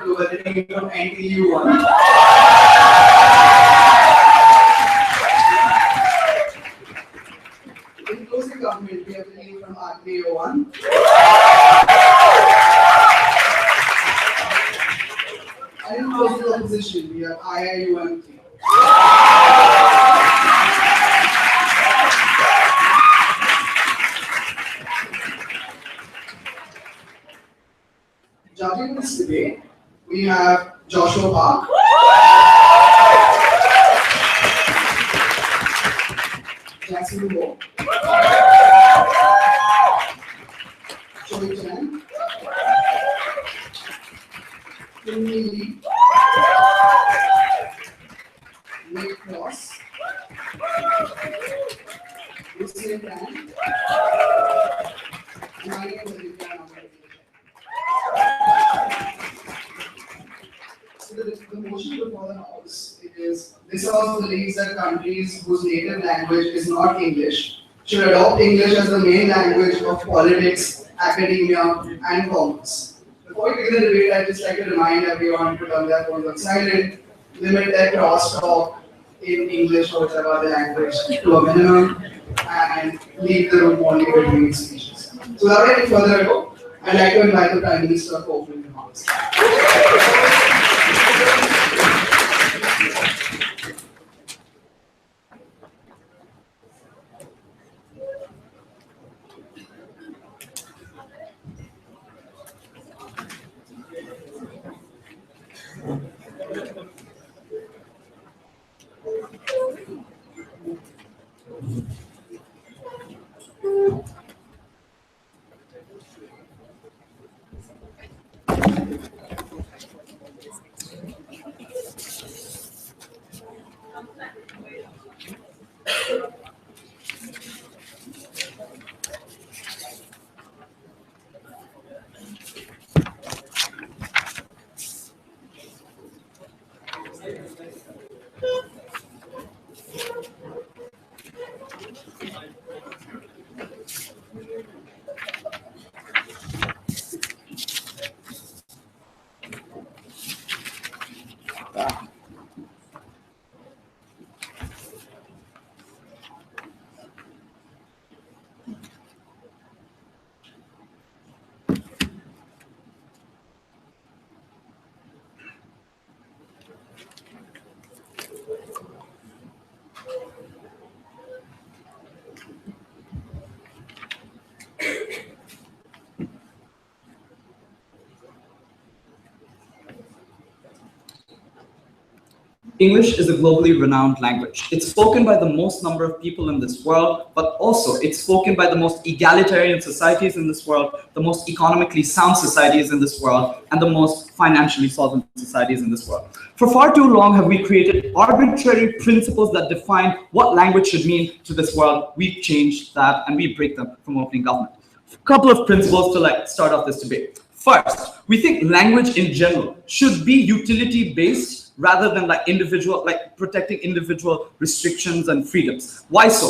to Ateneo from NTU. In closing government, we have Ateneo from Ateneo. And in closing opposition, we have IIUM. Judging this debate, we have Joshua Park, Jackson Moore, Choi Chan, Kim Lee, Nick Cross, Lucian Tan, and my name is Aditya. So the motion before the House is this House believes that countries whose native language is not English should adopt English as the main language of politics, academia, and commerce. Before we begin the debate, I'd just like to remind everyone to turn their phones on silent, limit their crosstalk in English or whichever other language to a minimum, and leave the room only between speeches. So without any further ado, I'd like to invite the Prime Minister for opening remarks. English is a globally renowned language. It's spoken by the most number of people in this world, but also it's spoken by the most egalitarian societies in this world, the most economically sound societies in this world, and the most financially solvent societies in this world. For far too long have we created arbitrary principles that define what language should mean to this world. We've changed that and we break them from opening government. A couple of principles to start off this debate. First, we think language in general should be utility-based rather than protecting individual restrictions and freedoms. Why so?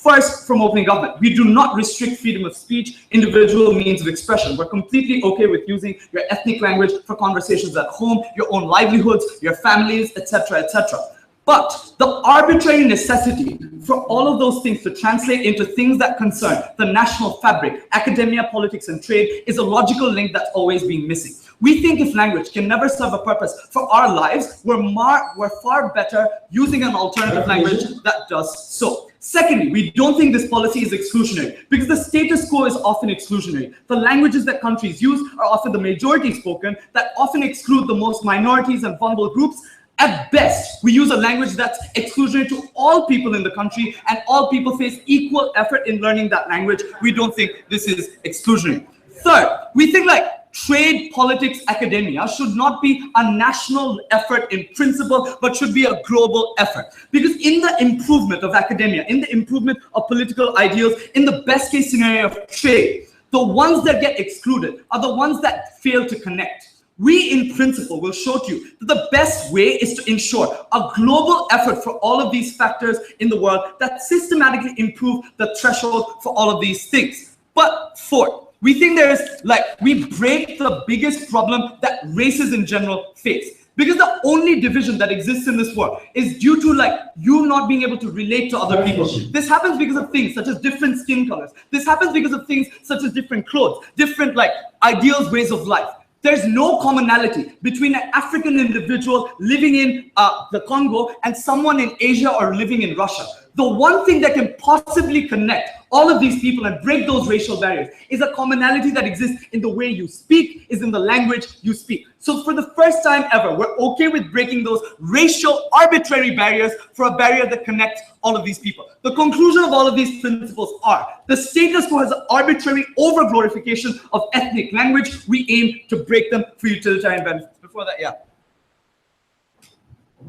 First, from opening government, we do not restrict freedom of speech, individual means of expression. We're completely okay with using your ethnic language for conversations at home, your own livelihoods, your families, etc., etc. But the arbitrary necessity for all of those things to translate into things that concern the national fabric, academia, politics, and trade is a logical link that's always been missing. We think if language can never serve a purpose for our lives, we're far better using an alternative language that does so. Secondly, we don't think this policy is exclusionary because the status quo is often exclusionary. The languages that countries use are often the majority spoken that often exclude the most minorities and vulnerable groups. At best, we use a language that's exclusionary to all people in the country and all people face equal effort in learning that language. We don't think this is exclusionary. Third, we think trade, politics, academia should not be a national effort in principle, but should be a global effort. Because in the improvement of academia, in the improvement of political ideals, in the best case scenario of trade, the ones that get excluded are the ones that fail to connect. We, in principle, will show to you that the best way is to ensure a global effort for all of these factors in the world that systematically improve the threshold for all of these things. But fourth, We think we break the biggest problem that races in general face. Because the only division that exists in this world is due to you not being able to relate to other people. This happens because of things such as different skin colors. This happens because of things such as different clothes, different ideals, ways of life. There's no commonality between an African individual living in the Congo and someone in Asia or living in Russia. The one thing that can possibly connect all of these people and break those racial barriers is a commonality that exists in the way you speak, is in the language you speak. So for the first time ever, we're okay with breaking those racial arbitrary barriers for a barrier that connects all of these people. The conclusion of all of these principles are the status quo has an arbitrary over-glorification of ethnic language. We aim to break them for utilitarian benefits. Before that, yeah.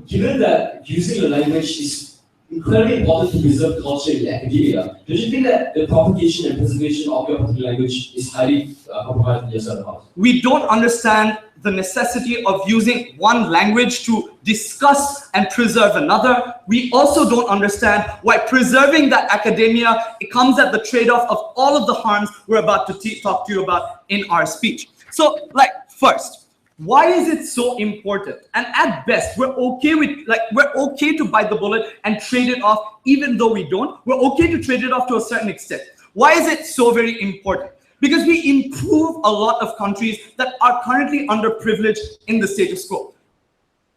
Given that using the language is incredibly important to preserve culture in academia, don't you think that the propagation and preservation of your particular language is highly compromised in your side of the house? We don't understand the necessity of using one language to discuss and preserve another. We also don't understand why preserving that academia, it comes at the trade-off of all of the harms we're about to talk to you about in our speech. So, first, why is it so important? And at best, we're okay to bite the bullet and trade it off, even though we don't. We're okay to trade it off to a certain extent. Why is it so very important? Because we improve a lot of countries that are currently underprivileged in the status quo.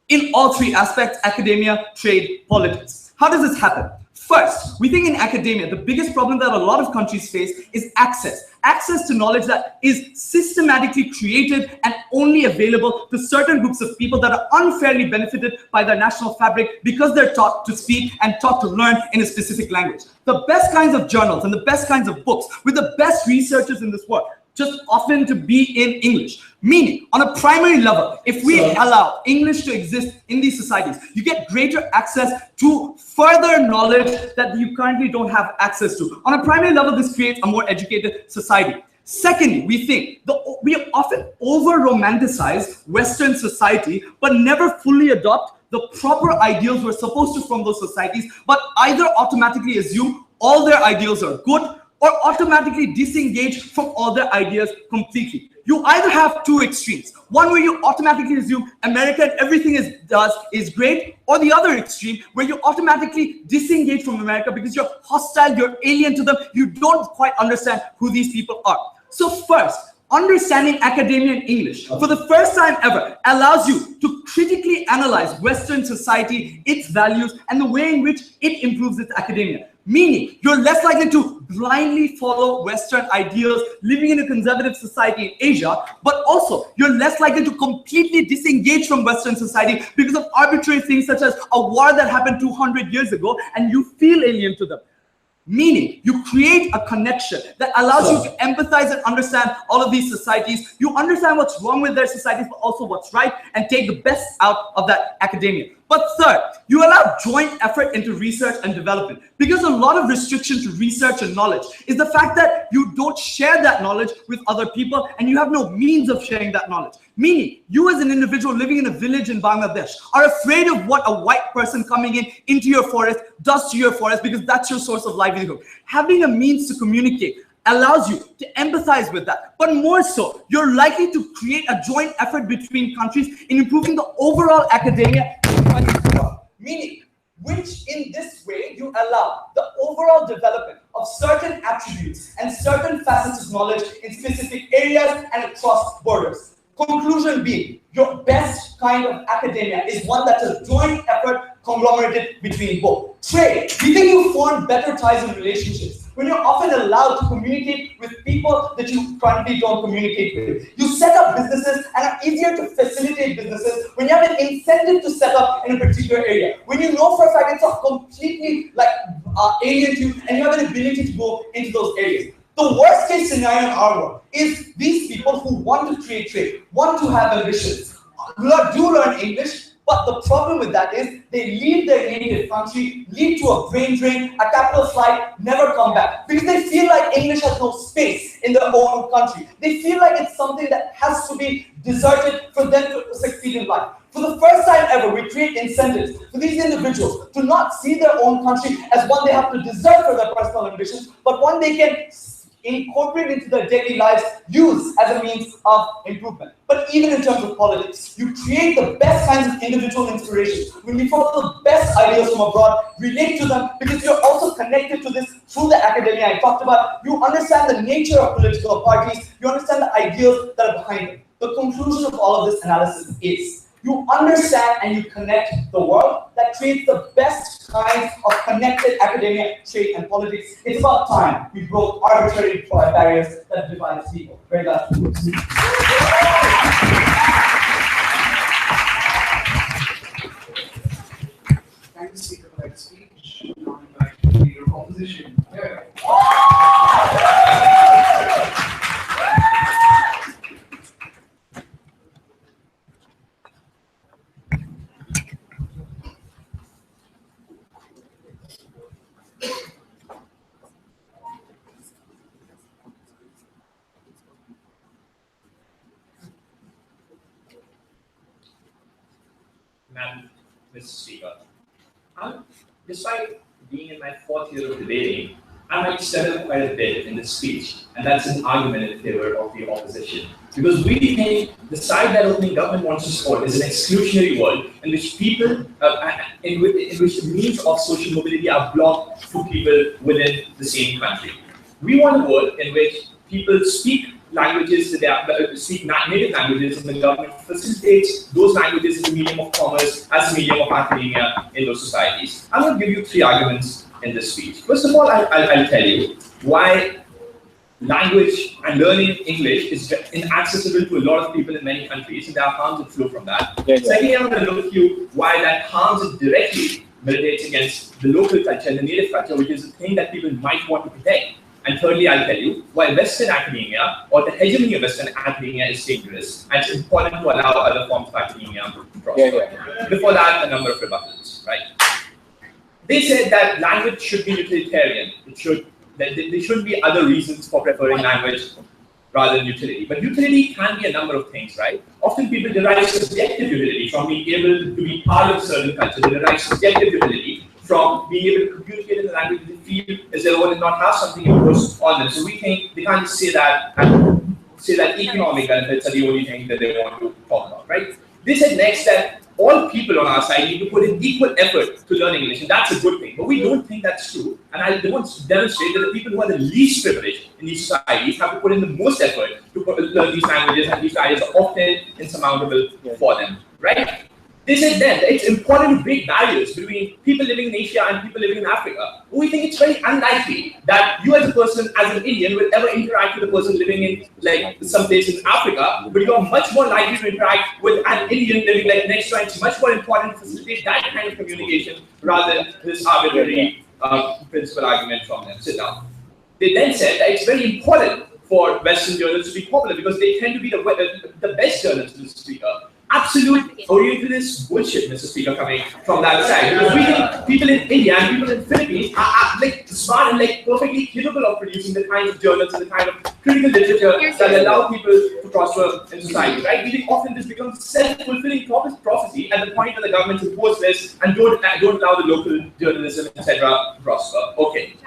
In all three aspects: academia, trade, politics. How does this happen? First, we think in academia, the biggest problem that a lot of countries face is access. Access to knowledge that is systematically created and only available to certain groups of people that are unfairly benefited by their national fabric because they're taught to speak and taught to learn in a specific language. The best kinds of journals and the best kinds of books with the best researchers in this world just often to be in English. Meaning, on a primary level, if we allow English to exist in these societies, you get greater access to further knowledge that you currently don't have access to. On a primary level, this creates a more educated society. Secondly, we think we often over-romanticize Western society, but never fully adopt the proper ideals we're supposed to from those societies, but either automatically assume all their ideals are good or automatically disengage from all their ideas completely. You either have two extremes. One where you automatically assume America and everything it does is great, or the other extreme where you automatically disengage from America because you're hostile, you're alien to them, you don't quite understand who these people are. So first, understanding academia in English for the first time ever allows you to critically analyze Western society, its values, and the way in which it improves its academia. Meaning, you're less likely to blindly follow Western ideals living in a conservative society in Asia, but also you're less likely to completely disengage from Western society because of arbitrary things such as a war that happened 200 years ago and you feel alien to them. Meaning, you create a connection that allows you to empathize and understand all of these societies. You understand what's wrong with their societies, but also what's right, and take the best out of that academia. But third, you allow joint effort into research and development. Because a lot of restriction to research and knowledge is the fact that you don't share that knowledge with other people and you have no means of sharing that knowledge. Meaning, you as an individual living in a village in Bangladesh are afraid of what a white person coming into your forest does to your forest because that's your source of livelihood. Having a means to communicate allows you to empathize with that. But more so, you're likely to create a joint effort between countries in improving the overall academia. Meaning, which in this way you allow the overall development of certain attributes and certain facets of knowledge in specific areas and across borders. Conclusion being, your best kind of academia is one that's a joint effort conglomerated between both. Trade, we think you form better ties and relationships when you're often allowed to communicate with people that you currently don't communicate with. You set up businesses and are easier to facilitate businesses when you have an incentive to set up in a particular area. When you know for a fact it's not completely alien to you and you have an ability to go into those areas. The worst case scenario in our world is these people who want to create trade, want to have ambitions, do learn English, but the problem with that is they leave their native country, lead to a brain drain, a capital flight, never come back. Because they feel like English has no space in their own country. They feel like it's something that has to be deserted for them to succeed in life. For the first time ever, we create incentives for these individuals to not see their own country as one they have to desert for their personal ambitions, but one they can incorporate into their daily lives, use as a means of improvement. But even in terms of politics, you create the best kinds of individual inspirations. When you follow the best ideas from abroad, relate to them, because you're also connected to this through the academia I talked about. You understand the nature of political parties, you understand the ideas that are behind them. The conclusion of all of this analysis is, you understand and you connect the world. That creates the best kinds of connected academia, trade, and politics. It's about time we broke arbitrary barriers that divide people. Very glad to do this. Thank you, Speaker, for that speech. Now I'd like to read your opposition. Here. Madam Mr. Speaker, despite being in my 4th year of debating, I might stutter quite a bit in this speech, and that's an argument in favor of the opposition. Because we think the side that opening government wants to support is an exclusionary world in which people, in which the means of social mobility are blocked to people within the same country. We want a world in which people speak languages that they speak native languages, and the government facilitates those languages as a medium of commerce, as a medium of academia in those societies. I'm going to give you 3 arguments in this speech. First of all, I'll tell you why language and learning English is inaccessible to a lot of people in many countries, and there are harms that flow from that. Secondly, I'm going to look at you why that harms it directly militates against the local culture and the native culture, which is a thing that people might want to protect. And thirdly, I'll tell you why Western academia, or the hegemony of Western academia, is dangerous, and it's important to allow other forms of academia to prosper. Before that, a number of rebuttals, right? They said that language should be utilitarian. There shouldn't be other reasons for preferring language rather than utility. But utility can be a number of things, right? Often people derive subjective utility from being able to be part of a certain culture. They derive subjective utility from being able to communicate in the language they feel as their own and not have something imposed on them. So we think they can't just say that and say that economic benefits are the only thing that they want to talk about, right? They said next that all people on our side need to put in equal effort to learn English, and that's a good thing. But we don't think that's true. And I'll demonstrate that the people who are the least privileged in these societies have to put in the most effort to learn these languages, and these barriers are often insurmountable for them, right? They said then that it's important to break barriers between people living in Asia and people living in Africa. We think it's very unlikely that you as a person, as an Indian, will ever interact with a person living in like some place in Africa, but you are much more likely to interact with an Indian living like next to you. It's much more important to facilitate that kind of communication rather than this arbitrary principal argument from them. Sit down. They then said that it's very important for Western journals to be popular because they tend to be the best journals, Mr. Speaker. Absolute Orientalist bullshit, Mr. Speaker, coming from that side. Because we think people in India and people in the Philippines are like smart and like perfectly capable of producing the kinds of journals and the kind of critical literature that allow people to prosper in society, right? We think often this becomes self-fulfilling prophecy at the point when the government impose this and don't allow the local journalism, etc., to prosper. Okay.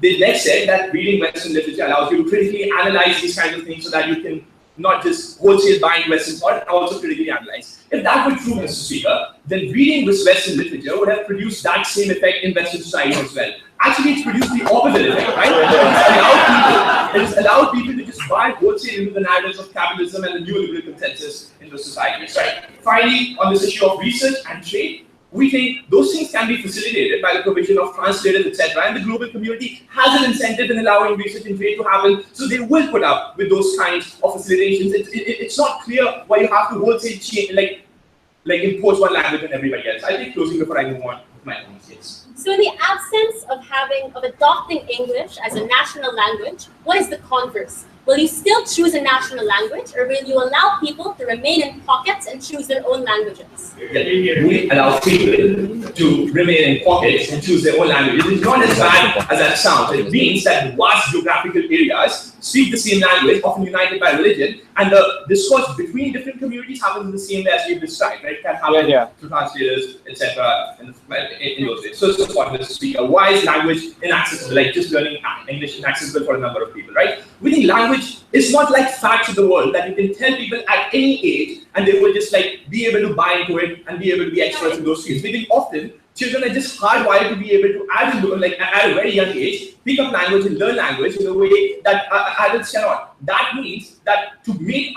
They next said that reading Western literature allows you to critically analyze these kinds of things so that you can not just wholesale buying Western thought, and also critically analyze. If that were true, Mr. Speaker, then reading this Western literature would have produced that same effect in Western society as well. Actually, it's produced the opposite effect, right? It has allowed people to just buy wholesale into the narratives of capitalism and the neoliberal consensus in those societies, right? Finally, on this issue of research and trade, we think those things can be facilitated by the provision of translators, etc. And the global community has an incentive in allowing research and trade to happen, so they will put up with those kinds of facilitations. It's not clear why you have to wholesale change, like impose one language on everybody else. I'll take closing before I move on to my own case. So in the absence of adopting English as a national language, what is the converse? Will you still choose a national language, or will you allow people to remain in pockets and choose their own languages? We allow people to remain in pockets and choose their own language. It is not as bad as that sounds. It means that vast geographical areas speak the same language, often united by religion, and the discourse between different communities happens in the same way as we've described, right? It can happen through translators, etc. in those ways. So it's important to speak. Why is language inaccessible? Like just learning English inaccessible for a number of people, right? We think language is not like facts of the world that you can tell people at any age and they will just like be able to buy into it and be able to be experts in those fields. We think often children are just hardwired to be able to at a very young age, pick up language and learn language in a way that adults cannot. That means that to make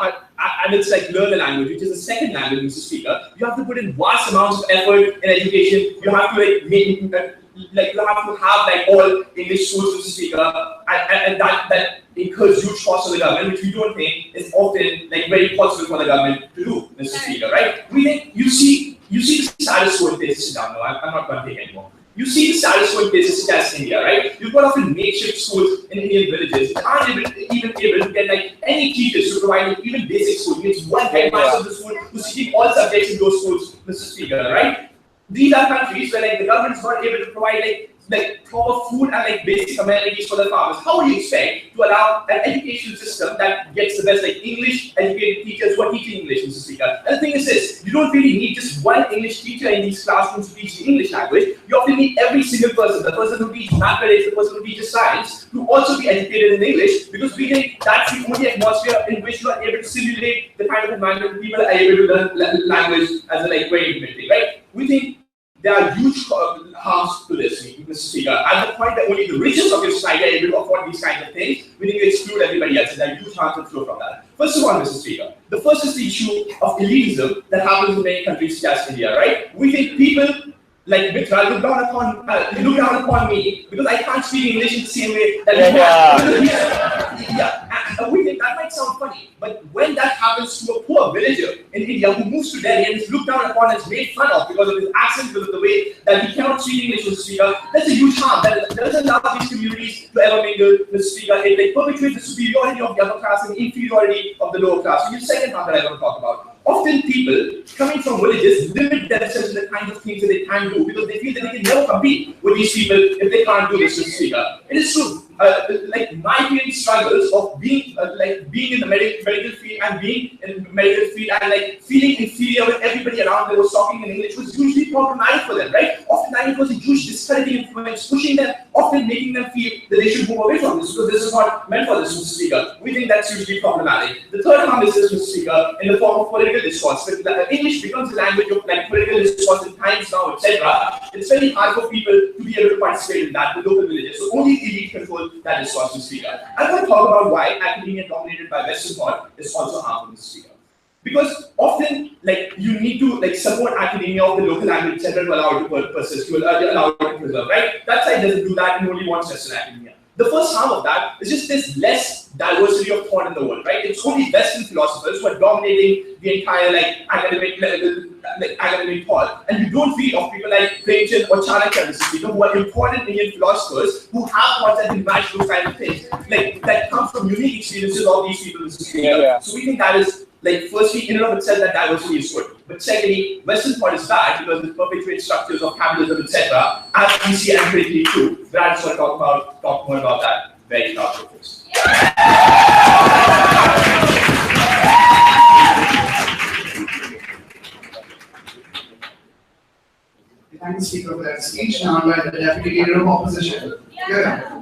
adults like learn a language, which is a second language as a speaker, you have to put in vast amounts of effort in education. You have to you have to have like all English schools as a speaker, and that incurs huge costs for the government, which we don't think is often like very possible for the government to do, Mr. Speaker, right? We think you see the status quo in places down. No, I'm not going to take anymore. You see the status quo in places such as India, right? You've got often makeshift schools in Indian villages that aren't even able to get like any teachers to provide like, even basic school. It's one headmaster of the school who's teaching all subjects in those schools, Mr. Speaker, right? These are countries where like the government is not able to provide like proper food and like basic amenities for the farmers. How would you expect to allow an educational system that gets the best like English educated teachers who are teaching English, Mr. Speaker? And the thing is this, you don't really need just one English teacher in these classrooms to teach the English language. You often need every single person, the person who teaches mathematics, the person who teaches science, to also be educated in English, because we think that's the only atmosphere in which you are able to simulate the kind of environment people are able to learn language as a like very intimate thing, right? We think there are huge harms to this, Mr. Speaker. At the point that only the richest of your society are able to afford these kinds of things, we think you exclude everybody else, and there are huge harms that flow from that. First of all, Mr. Speaker, the first is the issue of elitism that happens in many countries such as India, right? We think people like Mitra look down upon me because I can't speak English in the same way that we think that might sound funny, but when that happens to a poor villager in India who moves to Delhi and is looked down upon and is made fun of because of his accent, because of the way that he cannot speak English, Mr. Speaker, that's a huge harm. That doesn't allow these communities to ever mingle, Mr. Speaker. It like perpetuates the superiority of the upper class and the inferiority of the lower class. So the second harm that I want to talk about. Often people coming from villages limit themselves to the kinds of things that they can do because they feel that they can never compete with these people if they can't do this, Mr. Speaker. It is true. Like my parents' struggles of being in the medical field and being in the medical field and like feeling inferior with everybody around them was talking in English was hugely problematic for them, right? Often it was a huge discouraging influence, pushing them, often making them feel that they should move away from this because this is not meant for this, Mr. Speaker. We think that's hugely problematic. The third harm is this, Mr. Speaker, in the form of political discourse. When English becomes a language of like political discourse in times now, etc., it's very hard for people to be able to participate in that, the local villages. So only elite control that discourse, Mr. Speaker. I'm going to talk about why academia dominated by Western thought is also harmful, Mr. Speaker. Because often, like, you need to like support academia of the local language, etc., to allow it to persist, to allow it to preserve, right? That side doesn't do that and only wants Western academia. The first harm of that is just this less diversity of thought in the world, right? It's only Western philosophers who are dominating the entire like academic thought, and you don't read of people like clinched or Chanakya, who are important Indian philosophers who have thoughts that can match those kind of things, like that comes from unique experiences of these people. So we think that is like firstly in and of itself that diversity is good. But secondly, Western thought is bad because it perpetuates structures of capitalism, etc. As we see empirically too. But I just want to talk more about that very shortly, folks. Thank you, Speaker, for that speech. Now I'm the Deputy Leader of Opposition. Yeah.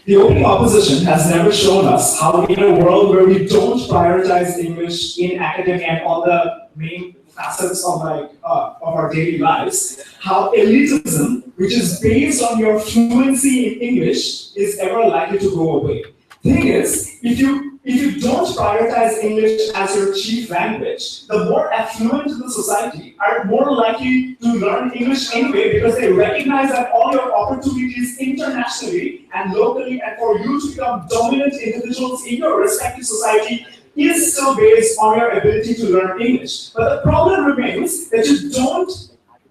The opening opposition has never shown us how in a world where we don't prioritize English in academia and all the main facets of our daily lives, how elitism, which is based on your fluency in English, is ever likely to go away. Thing is, if you don't prioritize English as your chief language, the more affluent in the society are more likely to learn English anyway because they recognize that all your opportunities internationally and locally and for you to become dominant individuals in your respective society is still based on your ability to learn English. But the problem remains that you don't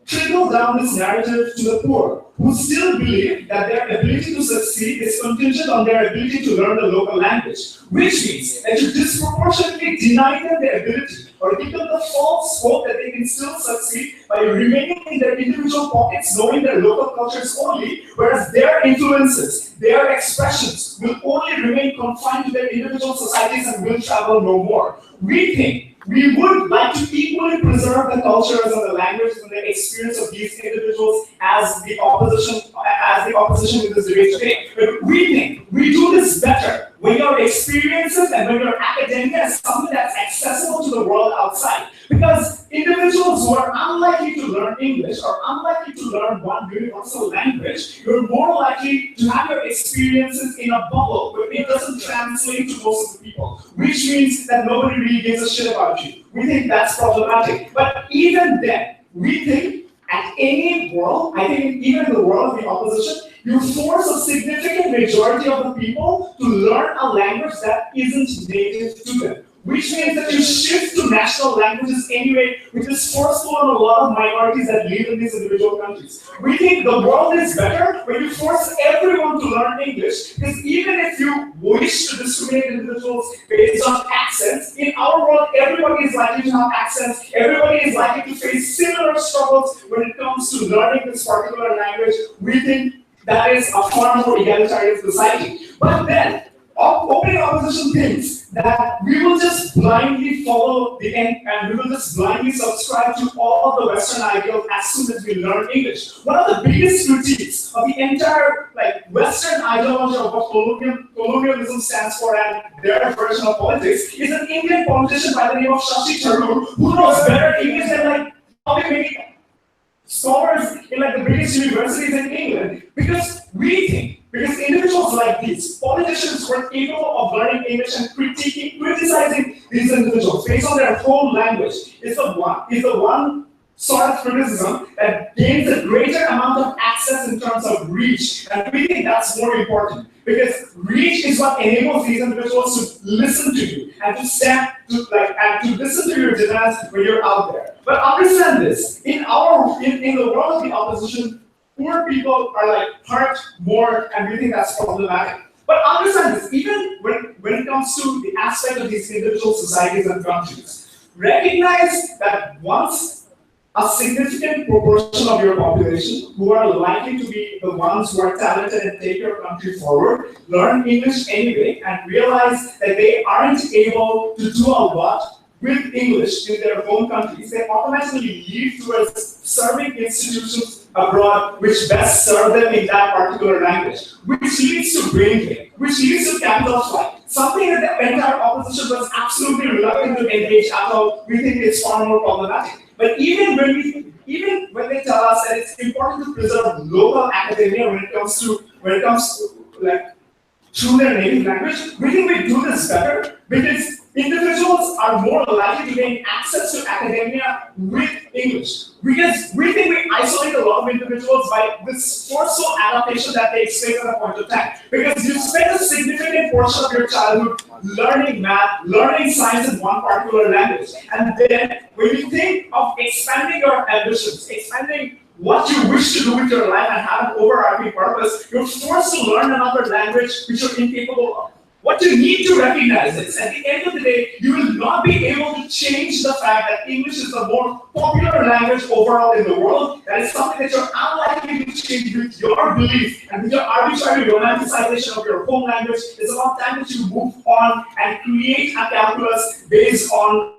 trickle down this narrative to the poor, who still believe that their ability to succeed is contingent on their ability to learn the local language, which means that you disproportionately deny them the ability or give them the false hope that they can still succeed by remaining in their individual pockets, knowing their local cultures only, whereas their influences, their expressions will only remain confined to their individual societies and will travel no more. We think we would like to equally preserve the cultures and the languages and the experience of these individuals as the opposition in this debate today. But we think we do this better when your experiences and when your academia is something that's accessible to the world outside. Because individuals who are unlikely to learn English or unlikely to learn one universal language, you're more likely to have your experiences in a bubble where it doesn't translate to most of the people, which means that nobody really gives a shit about you. We think that's problematic. But even then, we think at any world, I think even in the world of the opposition, you force a significant majority of the people to learn a language that isn't native to them. Which means that you shift to national languages anyway, which is forceful on a lot of minorities that live in these individual countries. We think the world is better when you force everyone to learn English, because even if you wish to discriminate individuals based on accents, in our world, everybody is likely to have accents, everybody is likely to face similar struggles when it comes to learning this particular language. We think that is a far more egalitarian society. But then, opening opposition thinks that we will just blindly follow the end and we will just blindly subscribe to all the Western ideals as soon as we learn English. One of the biggest critiques of the entire Western ideology of what colonialism stands for and their version of politics is an Indian politician by the name of Shashi Tharoor who knows better English than probably many scholars in the biggest universities in England, because individuals like these, politicians who are capable of learning English and criticizing these individuals based on their whole language is the one sort of criticism that gains a greater amount of access in terms of reach. And we think that's more important because reach is what enables these individuals to listen to you and to listen to your demands when you're out there. But understand this, in the world of the opposition, poor people are hurt more, and we think that's problematic. But understand this, even when it comes to the aspect of these individual societies and countries, recognize that once a significant proportion of your population, who are likely to be the ones who are talented and take your country forward, learn English anyway and realize that they aren't able to do a lot with English in their home countries, they automatically leave towards serving institutions abroad which best serve them in that particular language, which leads to brain drain, which leads to capital flight. Something that the entire opposition was absolutely reluctant to engage at all. We think it's far more problematic. But even when they tell us that it's important to preserve local academia when it comes to through their native language, we think we do this better because individuals are more likely to gain access to academia with English. Because we think we isolate a lot of individuals by this forceful adaptation that they experience at a point of time. Because you spend a significant portion of your childhood learning math, learning science in one particular language. And then when you think of expanding your ambitions, expanding what you wish to do with your life and have an overarching purpose, you're forced to learn another language which you're incapable of. What you need to recognize is, at the end of the day, you will not be able to change the fact that English is the more popular language overall in the world. That is something that you're unlikely to change with your belief and with your arbitrary romanticization of your home language. It's about time that you move on and create a calculus based on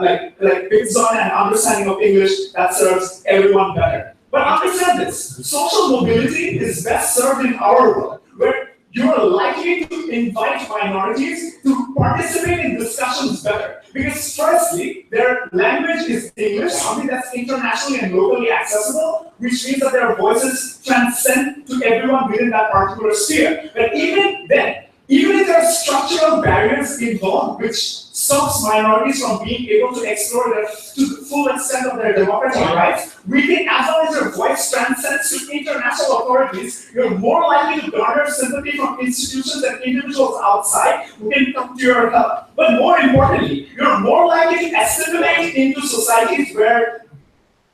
based on an understanding of English that serves everyone better. But understand this, social mobility is best served in our world, where you are likely to invite minorities to participate in discussions better. Because firstly, their language is English, something that's internationally and locally accessible, which means that their voices transcend to everyone within that particular sphere. But even then, even if there are structural barriers involved, which stops minorities from being able to explore to the full extent of their democratic rights, we think as long as your voice transcends to international authorities, you're more likely to garner sympathy from institutions and individuals outside who can come to your help. But more importantly, you're more likely to assimilate into societies where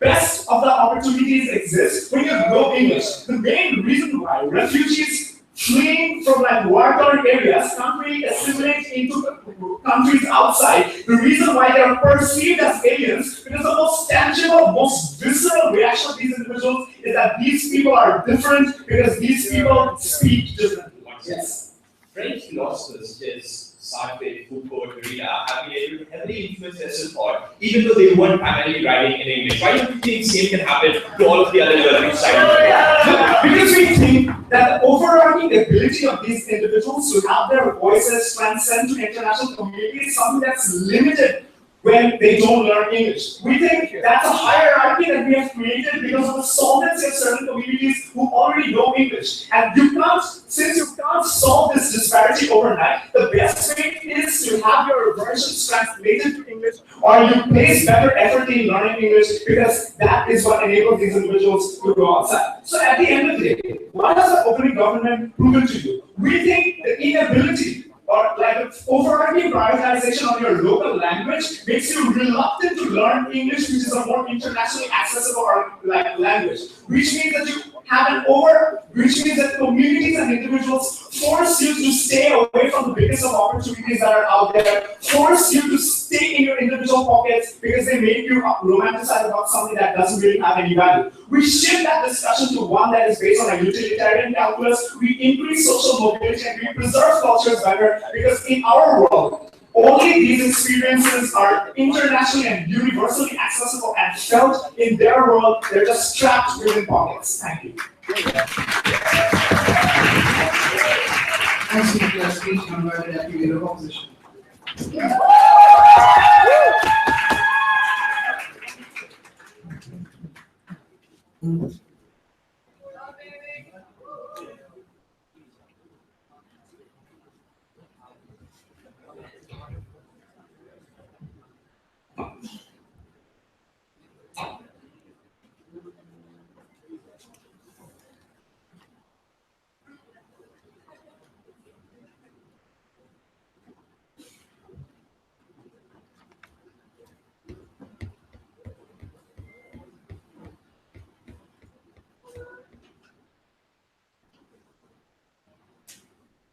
best of the opportunities exist when you know English. The main reason why refugees fleeing from like war-torn areas can't really assimilate into countries outside. The reason why they are perceived as aliens, because the most tangible, most visceral reaction of these individuals is that these people are different because these people speak differently. Yes. French philosophers such as Sajid, Foucault, Derrida have been able to heavily influence their thought, even though they weren't primarily writing in English. Why don't you think the same can happen to all of the other developing societies? Because we think that the overarching ability of these individuals to have their voices transcend to international community is something that's limited when they don't learn English. We think that's a hierarchy that we have created because of the solvency of certain communities who already know English. And since you can't solve this disparity overnight, the best way is to have your versions translated to English, or you place better effort in learning English, because that is what enables these individuals to go outside. So at the end of the day, what has the opening government proven to you? We think the inability or like an overarching prioritization of your local language makes you reluctant to learn English, which is a more internationally accessible language. Which means that you have which means that communities and individuals force you to stay away from the biggest of opportunities that are out there, force you to stay in your individual pockets because they make you romanticize about something that doesn't really have any value. We shift that discussion to one that is based on a utilitarian calculus. We increase social mobility and we preserve cultures better, because in our world, only these experiences are internationally and universally accessible and felt in their world. They're just trapped within pockets. Thank you. Thanks for your speech on where the deputy of opposition.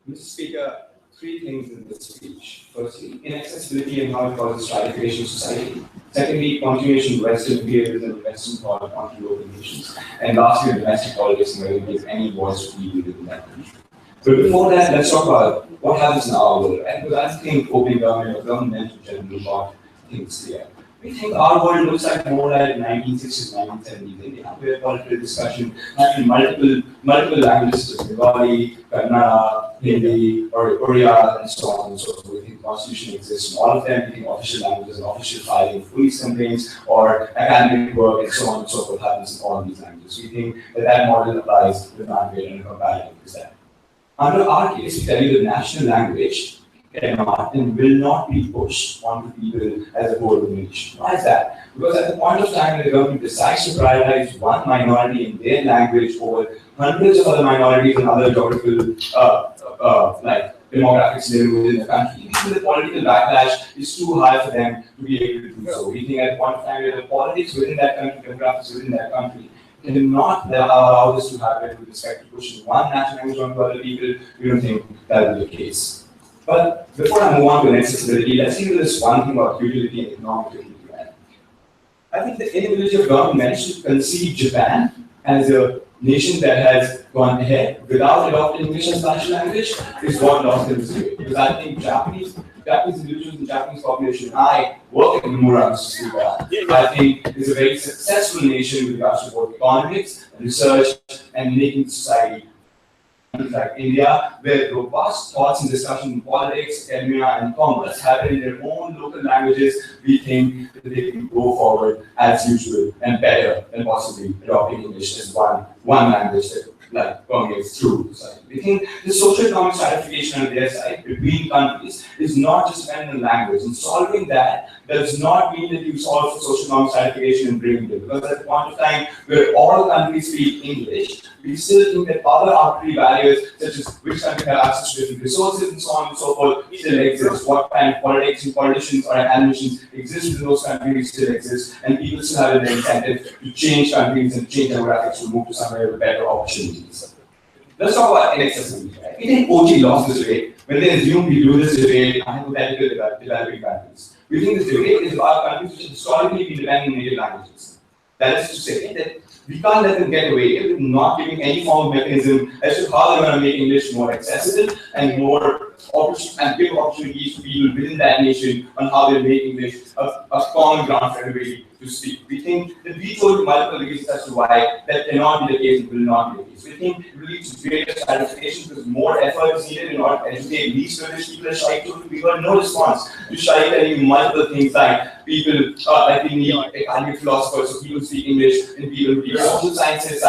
Mr. Speaker, three things in this speech. Firstly, inaccessibility and how it causes stratification of society. Secondly, continuation of Western behaviors and Western thought onto local nations. And lastly, domestic politics and whether it gives any voice to people within that country. But before that, let's talk about what happens in our world. And because I think opening government or government in general got things clear. We think our world looks like more like 1960s, 1970s India, where political discussion has multiple languages, such as Bengali, Kannada, Hindi, or Oriya, and so on and so forth. We think constitution exists in all of them. We think official languages and official filing of police complaints or academic work and so on and so forth happens in all these languages. We think that model applies to the language and comparative exam. Under our case, we tell you the national language cannot and will not be pushed onto people as a whole of the nation. Why is that? Because at the point of time when the government decides to prioritize one minority in their language over hundreds of other minorities and other geographical demographics living within the country, we think the political backlash is too high for them to be able to do so. We think at the point of time where the politics within that country, demographics within that country, cannot allow this to happen with respect to pushing one national language onto other people. We don't think that will be the case. But before I move on to accessibility, let's see this one thing about utility and economic utility. I think the inability of governments to conceive Japan as a nation that has gone ahead without adopting English as national language is what lost in this debate. Because I think Japanese individuals in the Japanese population, I work in Nomura, Mr. Speaker. I think is a very successful nation with regards to both economics, research, and making society countries like India, where robust thoughts and discussion in politics, academia, and commerce happen in their own local languages, we think that they can go forward as usual and better than possibly adopting English as one language that permeates through society. We think the socio-economic stratification on their side between countries is not just dependent on language, and solving that does not mean that you solve for socio-economic stratification and bring it, because at the point of time where all countries speak English, we still think that other arbitrary barriers, such as which country have access to different resources and so on and so forth, still exist. What kind of politics and politicians or admissions exist in those countries still exist, and people still have an incentive to change countries and change demographics to move to somewhere with better opportunities. Let's talk about inaccessibility. Right? We think OG lost this debate when they assume we do this debate on hypothetical developing countries. We think this debate is about countries which have historically been dependent on native languages. That is to say that we can't let them get away with not giving any form of mechanism as to how they're going to make English more accessible and more and give opportunities to people within that nation on how they make English a common ground for everybody to speak. We think that we told multiple reasons as to why that cannot be the case and will not be the case. We think it will lead to greater stratification because more effort is needed in order to educate least privileged people as shy too. We got no response to shy telling you multiple things like people like we need academic philosophers, so people speak English, and people who teach social sciences,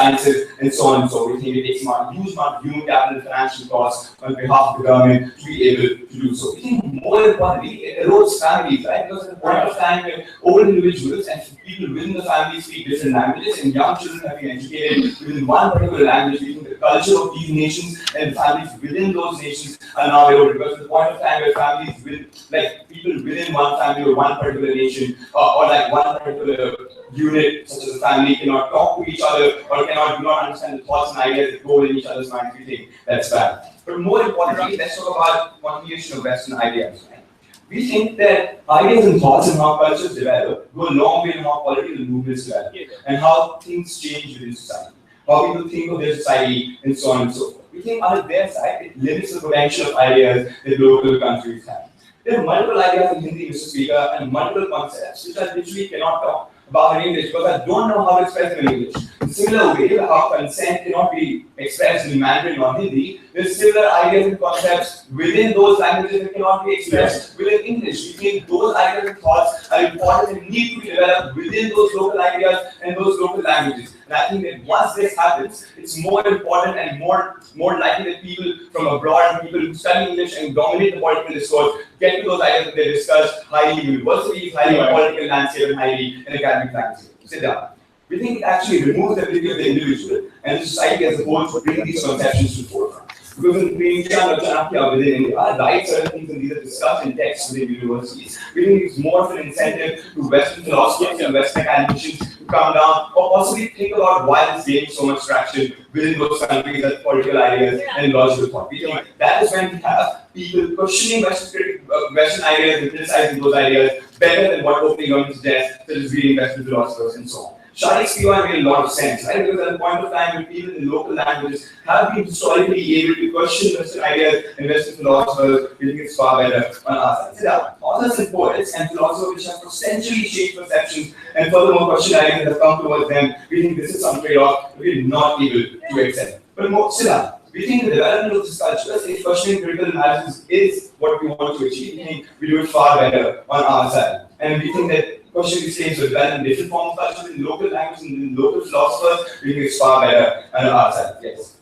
and so on and so on. We think it takes a huge amount of human capital and financial costs on behalf of the government to be able to do so. We think more importantly, it erodes families, right? Because at the point of time when old individuals and people within the family speak different languages, and young children have been educated within one particular language, we think the culture of these nations and families within those nations are now eroded. Because at the point of time where families like people within one family or one particular nation or like one particular unit, such as a family, cannot talk to each other or do not understand the thoughts and ideas that go in each other's minds, we think that's bad. But more importantly, let's talk about continuation of Western ideas. Right? We think that ideas and thoughts and how cultures develop go a long way in how political movements develop and how things change within society, how people think of their society, and so on and so forth. We think on their side, it limits the potential of ideas that local countries have. There are multiple ideas in Hindi, Mr. Speaker, and multiple concepts which I literally cannot talk about in English because I don't know how to express them in English. In similar way, how consent cannot be expressed in Mandarin or Hindi, there's similar ideas and concepts within those languages that cannot be expressed within English. We think those ideas and thoughts are important and need to be developed within those local ideas and those local languages. And I think that once this happens, it's more important and more likely that people from abroad and people who study English and dominate the political discourse get to those ideas that they discuss highly in universities, highly in political landscape, and highly in academic landscape. Sit down. We think it actually removes the ability of the individual and the society as a whole to bring these conceptions to the forefront. Because in Chanakya within India, right, certain things and these are discussed in texts within universities. We think it's more of an incentive to Western philosophers and Western academicians to come down or possibly think about why this gaining so much traction within those countries as political ideas and logical thought. We think that is when we have people questioning Western ideas and criticizing those ideas better than what opening learning suggests, such as reading Western philosophers and so on. Shari's PY made a lot of sense, right? Because at the point of time when people in local languages have been historically able to question Western ideas and Western philosophers, we think it's far better on our side. So authors and poets and philosophers which have essentially shaped perceptions and furthermore question ideas that have come towards them, we think this is some trade-off we're not able to accept. But more still, we think the development of this culture, if questioning critical analysis is what we want to achieve, we think we do it far better on our side. And we think that questioning these things with develop in different forms of culture in local language and in local philosophers, we think it's far better on our side. Yes.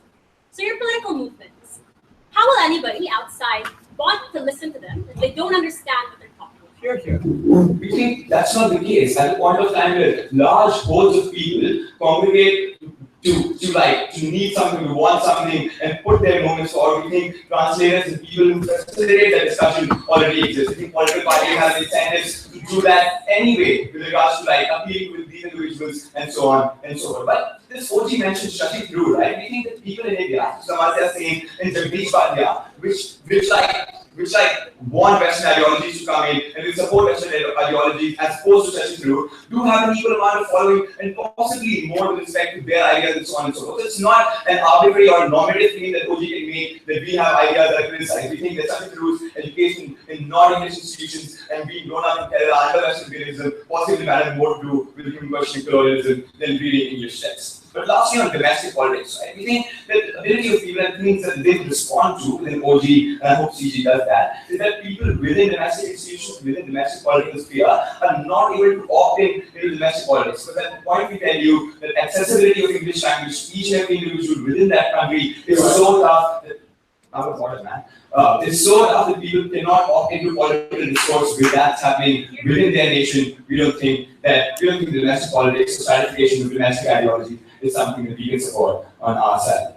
So your political movements, how will anybody outside want to listen to them if they don't understand what they're talking about? Here. We think that's not the case. At the point of time where large hordes of people congregate to need something, to want something, and put their moments forward. We think translators and people who facilitate that discussion already exist. We think political parties have incentives to do that anyway with regards to appealing with these individuals and so on and so forth. But this OG mentioned Sajid through, right? We think that people in India, Samadya Singh and Jagdish Bhatia, which want Western ideologies to come in and will support Western ideologies as opposed to Sajid through, do have an equal amount of following and possibly more with respect to their ideas and so on and so forth. So it's not an arbitrary or normative thing that OG can make that we have ideas that are criticized. We think that Sajid through's education in non-English institutions and being grown up in Kerala under Western realism possibly had more to do with human questioning colonialism than reading English texts. But lastly, on domestic politics, right? We think that the ability of people and things that they respond to within OG, and I hope CG does that, is that people within domestic institutions, within domestic political sphere, are not able to opt in into domestic politics. Because at the point we tell you that accessibility of English language, each and every individual within that country is so tough that it's so tough that people cannot opt into political discourse with that happening within their nation. We don't think domestic politics, stratification of domestic ideology is something that we can support on our side.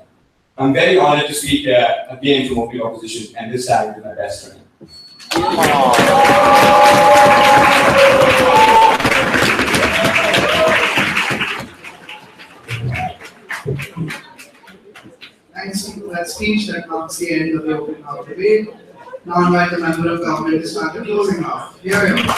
I'm very honored to speak again from open opposition, and this time with my best friend. Thanks for that speech. That marks the end of the open house debate. Now I invite the member of government to start the closing round. Here we go.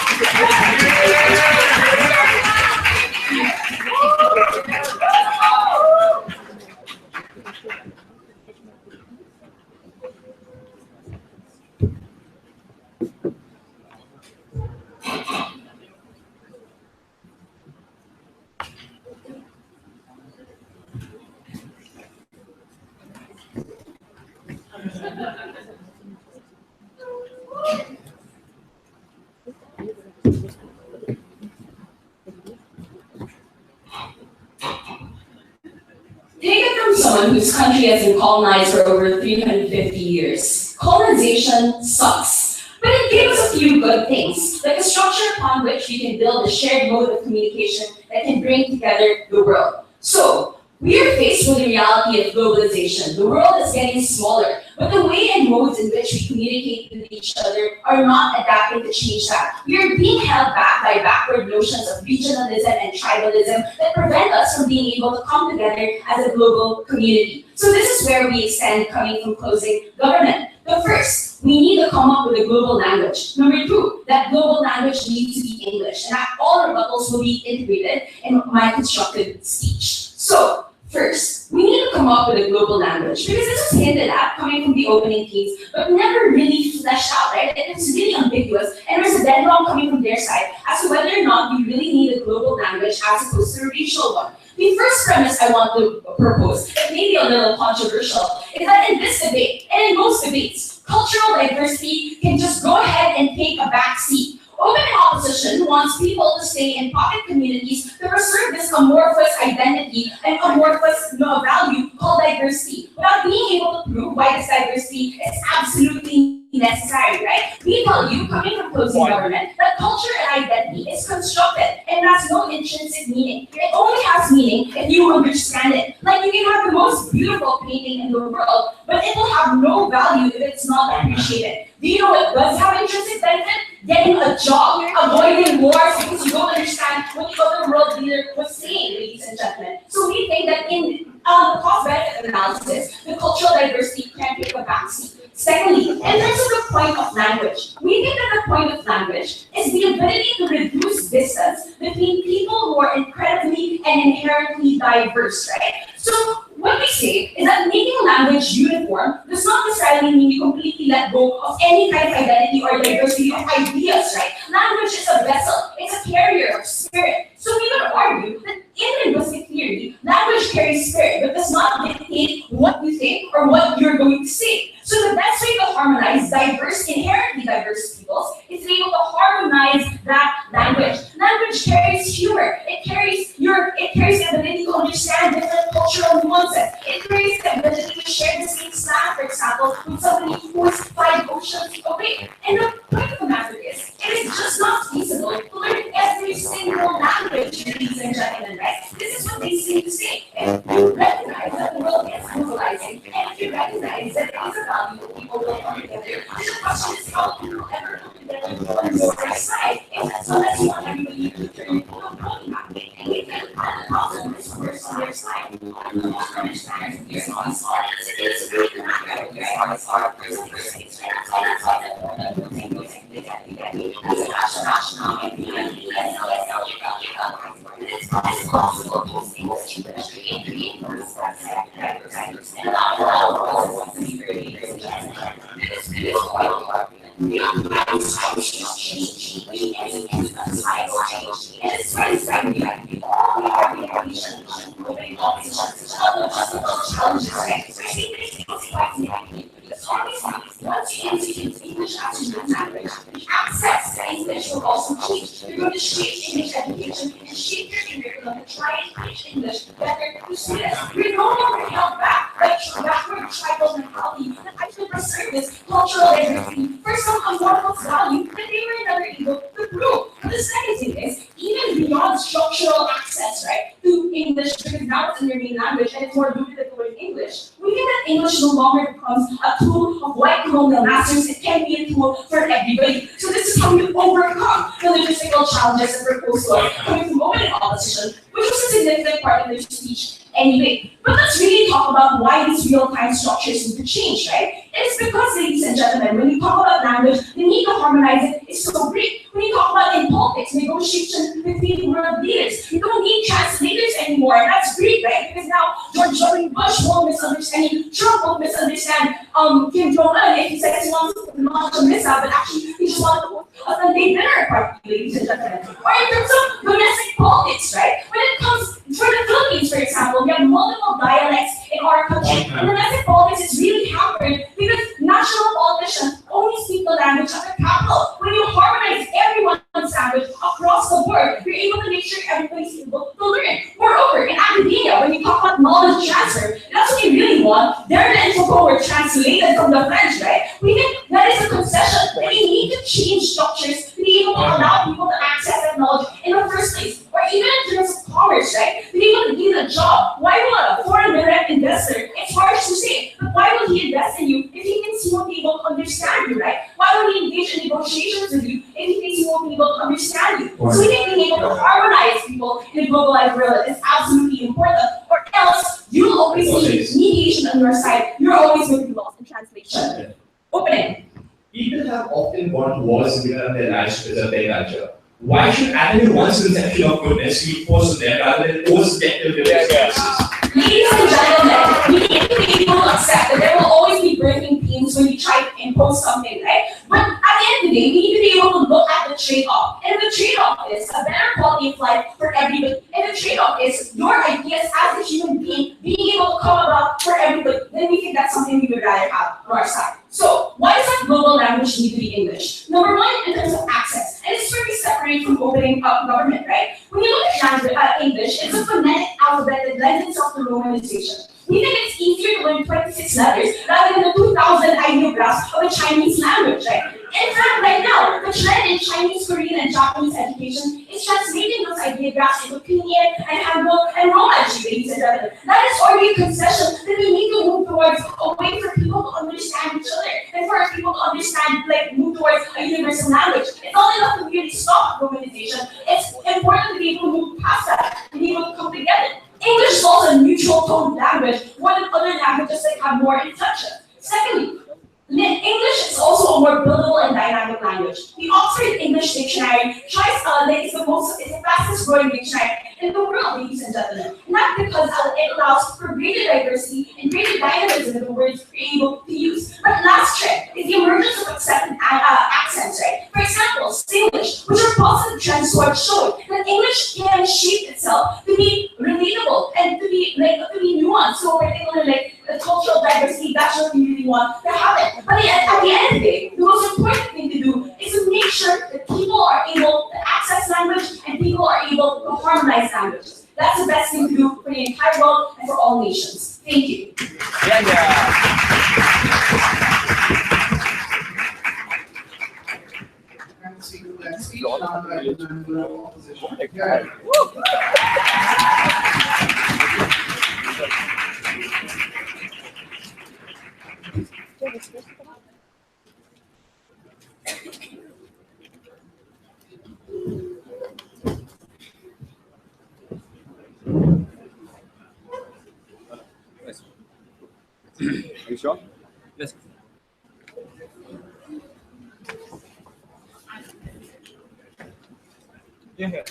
Take it from someone whose country has been colonized for over 350 years. Colonization sucks, but it gave us a few good things, like a structure upon which we can build a shared mode of communication that can bring together the world. So, we are faced with the reality of globalization. The world is getting smaller, but the way and modes in which we communicate with each other are not adapting to change that. We are being held back by backward notions of regionalism and tribalism that prevent us from being able to come together as a global community. So this is where we extend coming from closing government. The first, we need to come up with a global language. Number two, that global language needs to be English, and that all rebuttals will be integrated in my constructive speech. So, first, we need to come up with a global language, because this was hinted at coming from the opening themes, but never really fleshed out, right? It's really ambiguous, and there's a deadlock coming from their side as to whether or not we really need a global language as opposed to a regional one. The first premise I want to propose, that may be a little controversial, is that in this debate, and in most debates, cultural diversity can just go ahead and take a back seat. Open opposition wants people to stay in pocket communities to preserve this amorphous identity and amorphous value called diversity, without being able to prove why this diversity is absolutely necessary, right? We tell you, coming from closing government, that culture and identity is constructed and has no intrinsic meaning. It only has meaning if you understand it. Like, you can have the most beautiful painting in the world, but it will have no value if it's not appreciated. Do you know what does have intrinsic benefit? Getting a job, avoiding wars, because you don't understand what the other world leader was saying, ladies and gentlemen. So we think that in the cost-benefit analysis, the cultural diversity can take a backseat. Secondly, in terms of the point of language, we think that the point of language is the ability to reduce distance between people who are incredibly and inherently diverse, right? So what we say is that making language uniform does not necessarily mean we completely let go of any kind of identity or diversity of ideas, right? Language is a vessel, it's a carrier of spirit. So we would argue that in linguistic theory, language carries spirit, but does not dictate what you think or what you're going to say. So the best way to harmonize diverse, inherently diverse peoples is to be able to harmonize that language. Language carries humor. It carries the ability to understand different cultural nuances. It carries the ability to share the same slang, for example, with somebody who is 5 oceans away. And the point of the matter is, it is just not feasible to learn every single language, ladies and gentlemen, right? This is what they seem to say. If you recognize that the world is globalizing, and if you recognize that there is a value that people will come together, the question is how can you ever come together on the other side? Unless you want everybody to turn into a polymath. And we think that the problem is worse on their side. I don't understand this on side. It's really not going to be on side. It's possible to see what's in the Krabi Asian opening competitions, logistical challenges, right? I think this is quite significant because obviously once you introduce English as your main language, the access to English will also change. You're going to shape English education and shape your curriculum and try and teach English better to students. We're no longer held back by backward tribal mentality that actually preserve this cultural diversity for some enormous value that they were never able to prove. But the second thing is, even beyond structural access, right, to English, because now it's in your main language and it's more rooted in the word English, we think that English no longer becomes a tool of white colonial masters. It can be a tool for everybody. So this is how you overcome the logistical challenges that were posed coming from women in opposition, which was a significant part of their speech anyway. But let's really talk about why these real-time structures need to change, right? It's because, ladies and gentlemen, when you talk about language, the need to harmonize it is so great. When you talk about in politics, negotiation between world leaders, you don't need translators anymore, and that's great, right? Because now George W. Bush won't misunderstand you, Trump won't misunderstand Kim Jong-un if he says he wants to launch a missile, but actually he just wanted to host a Sunday dinner party, ladies and gentlemen. Or in terms of domestic politics, right? When it comes for the Philippines, for example, we have multiple dialects in our country, and domestic politics is really hampered because national politicians only speak the language of the capital. When you harmonize everyone's language across the board, you're able to make sure everybody's able to learn. Moreover, in academia, when you talk about knowledge transfer, that's what you really want. Derrida and Foucault were translated from the French, right? We think that is a concession, that you need to change structures to be able to allow people to access that knowledge in the first place. Or even in terms of commerce, right? To be able to give a job. Why would a foreign direct investor, it's harsh to say, but why would he invest in you if he thinks he won't be able to understand you, right? Why would he engage in negotiations with you if he thinks he won't be able to understand you? So we think being able to harmonize people in a globalized world is absolutely important, or else you'll always need mediation on your side. You're always going to be lost in translation. Opening. People have often gone to wars and given up their lives to preserve their culture. Why should Ateneo one's conception of goodness be forced on them rather than post-subjective experiences? Ladies and gentlemen, we need to be able to accept that there will always be birthing pains when you try to impose something, right? But at the end of the day, we need to be able to look at the trade-off. And the trade-off is a better quality of life for everybody. And the trade-off is your ideas as a human being being able to come about for everybody. Then we think that's something we would rather have on our side. So, why does that global language need to be English? Number one, in terms of access. And it's very separate from opening up government, right? When you look at English, it's a phonetic alphabet that lends itself to romanization. We think it's easier to learn 26 letters rather than the 2,000 ideographs of a Chinese language, right? In fact, right now, the trend in Chinese, Korean, and Japanese education is translating those ideographs into Pinyin and Hangul and Roman, ladies and gentlemen. That is already a concession that we need to move towards a way for people to understand each other and for people to understand, move towards a universal language. It's not enough to really stop romanization. It's important to be able to move past that, to be able to come together. English is also a neutral tone language, more than other languages that have more inflection. Secondly, English is also a more buildable and dynamic language. The Oxford English Dictionary tries it's the fastest growing dictionary in the world, ladies and gentlemen. Not because it allows for greater diversity and greater dynamism in the words we're able to use. But last trend is the emergence of accepted accents, right? For example, Singlish, which are positive trends towards showing that English can shape itself to be relatable and to be nuanced. So particularly the cultural diversity, that's what we really want to happen. But at the end of the day, the most important thing to do is to make sure that people are able to access language and people are able to harmonize languages. That's the best thing to do for the entire world and for all nations. Thank you. Are you sure? Yes. Yeah.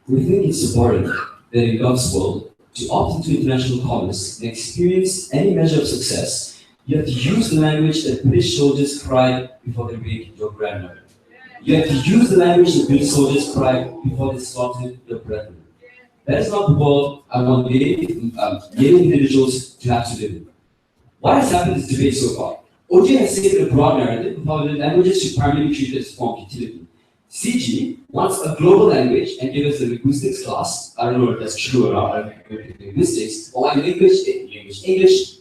We think it's important that in God's world, to opt into international commerce and experience any measure of success, you have to use the language that British soldiers cried before they raped your grandmother. You have to use the language that British soldiers cried before they slaughtered your brethren. That is not the world I want native individuals to have to live in. What has happened in this debate so far? OJ has stated a broad narrative of how the languages should primarily be treated as a form of utility. CG wants a global language and gave us a linguistics class. I don't know if that's true or not, linguistics, or why English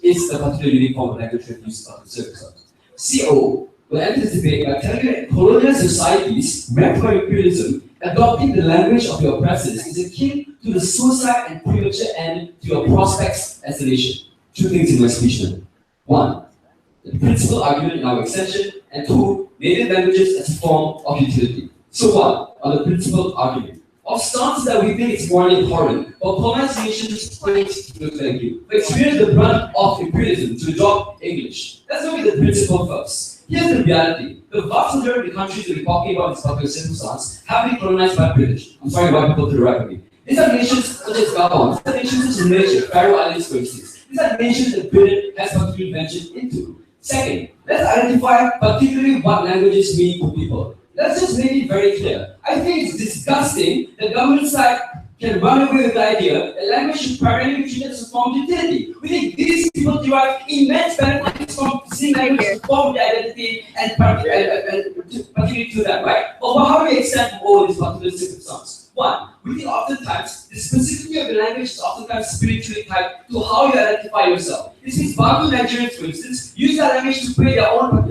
is a particular unique form of language used on the surface. CO will end this debate by telling you that colonial societies, marked by imperialism, adopting the language of your oppressors is akin to the suicide and premature end to your prospects as a nation. Two things in my speech now. One, the principal argument in our extension, and two, native languages as a form of utility. So what, on the principal argument, of stance that we think it's morally important for colonized nations to experience the brunt of imperialism to adopt English. Let's look at the principle first. Here's the reality. The vast majority of the countries that we're talking about in this particular circumstance have been colonized by British. I'm sorry, white people to the right of me. These are nations such as Gabon, these are nations such as Malaysia, Faroe Islands, for instance. These are nations that Britain has particularly ventured into. Second, let's identify particularly what languages mean to people. Let's just make it very clear. I think it's disgusting that government side can run away with the idea that language should primarily be treated as a form of utility. We think these people derive immense benefits from seeing language as a form of identity and particularly to that, right? But how do we extend all these particular circumstances? One, we think oftentimes the specificity of the language is oftentimes spiritually tied to how you identify yourself. This means Bantu Nigerians, for instance, use their language to pray their own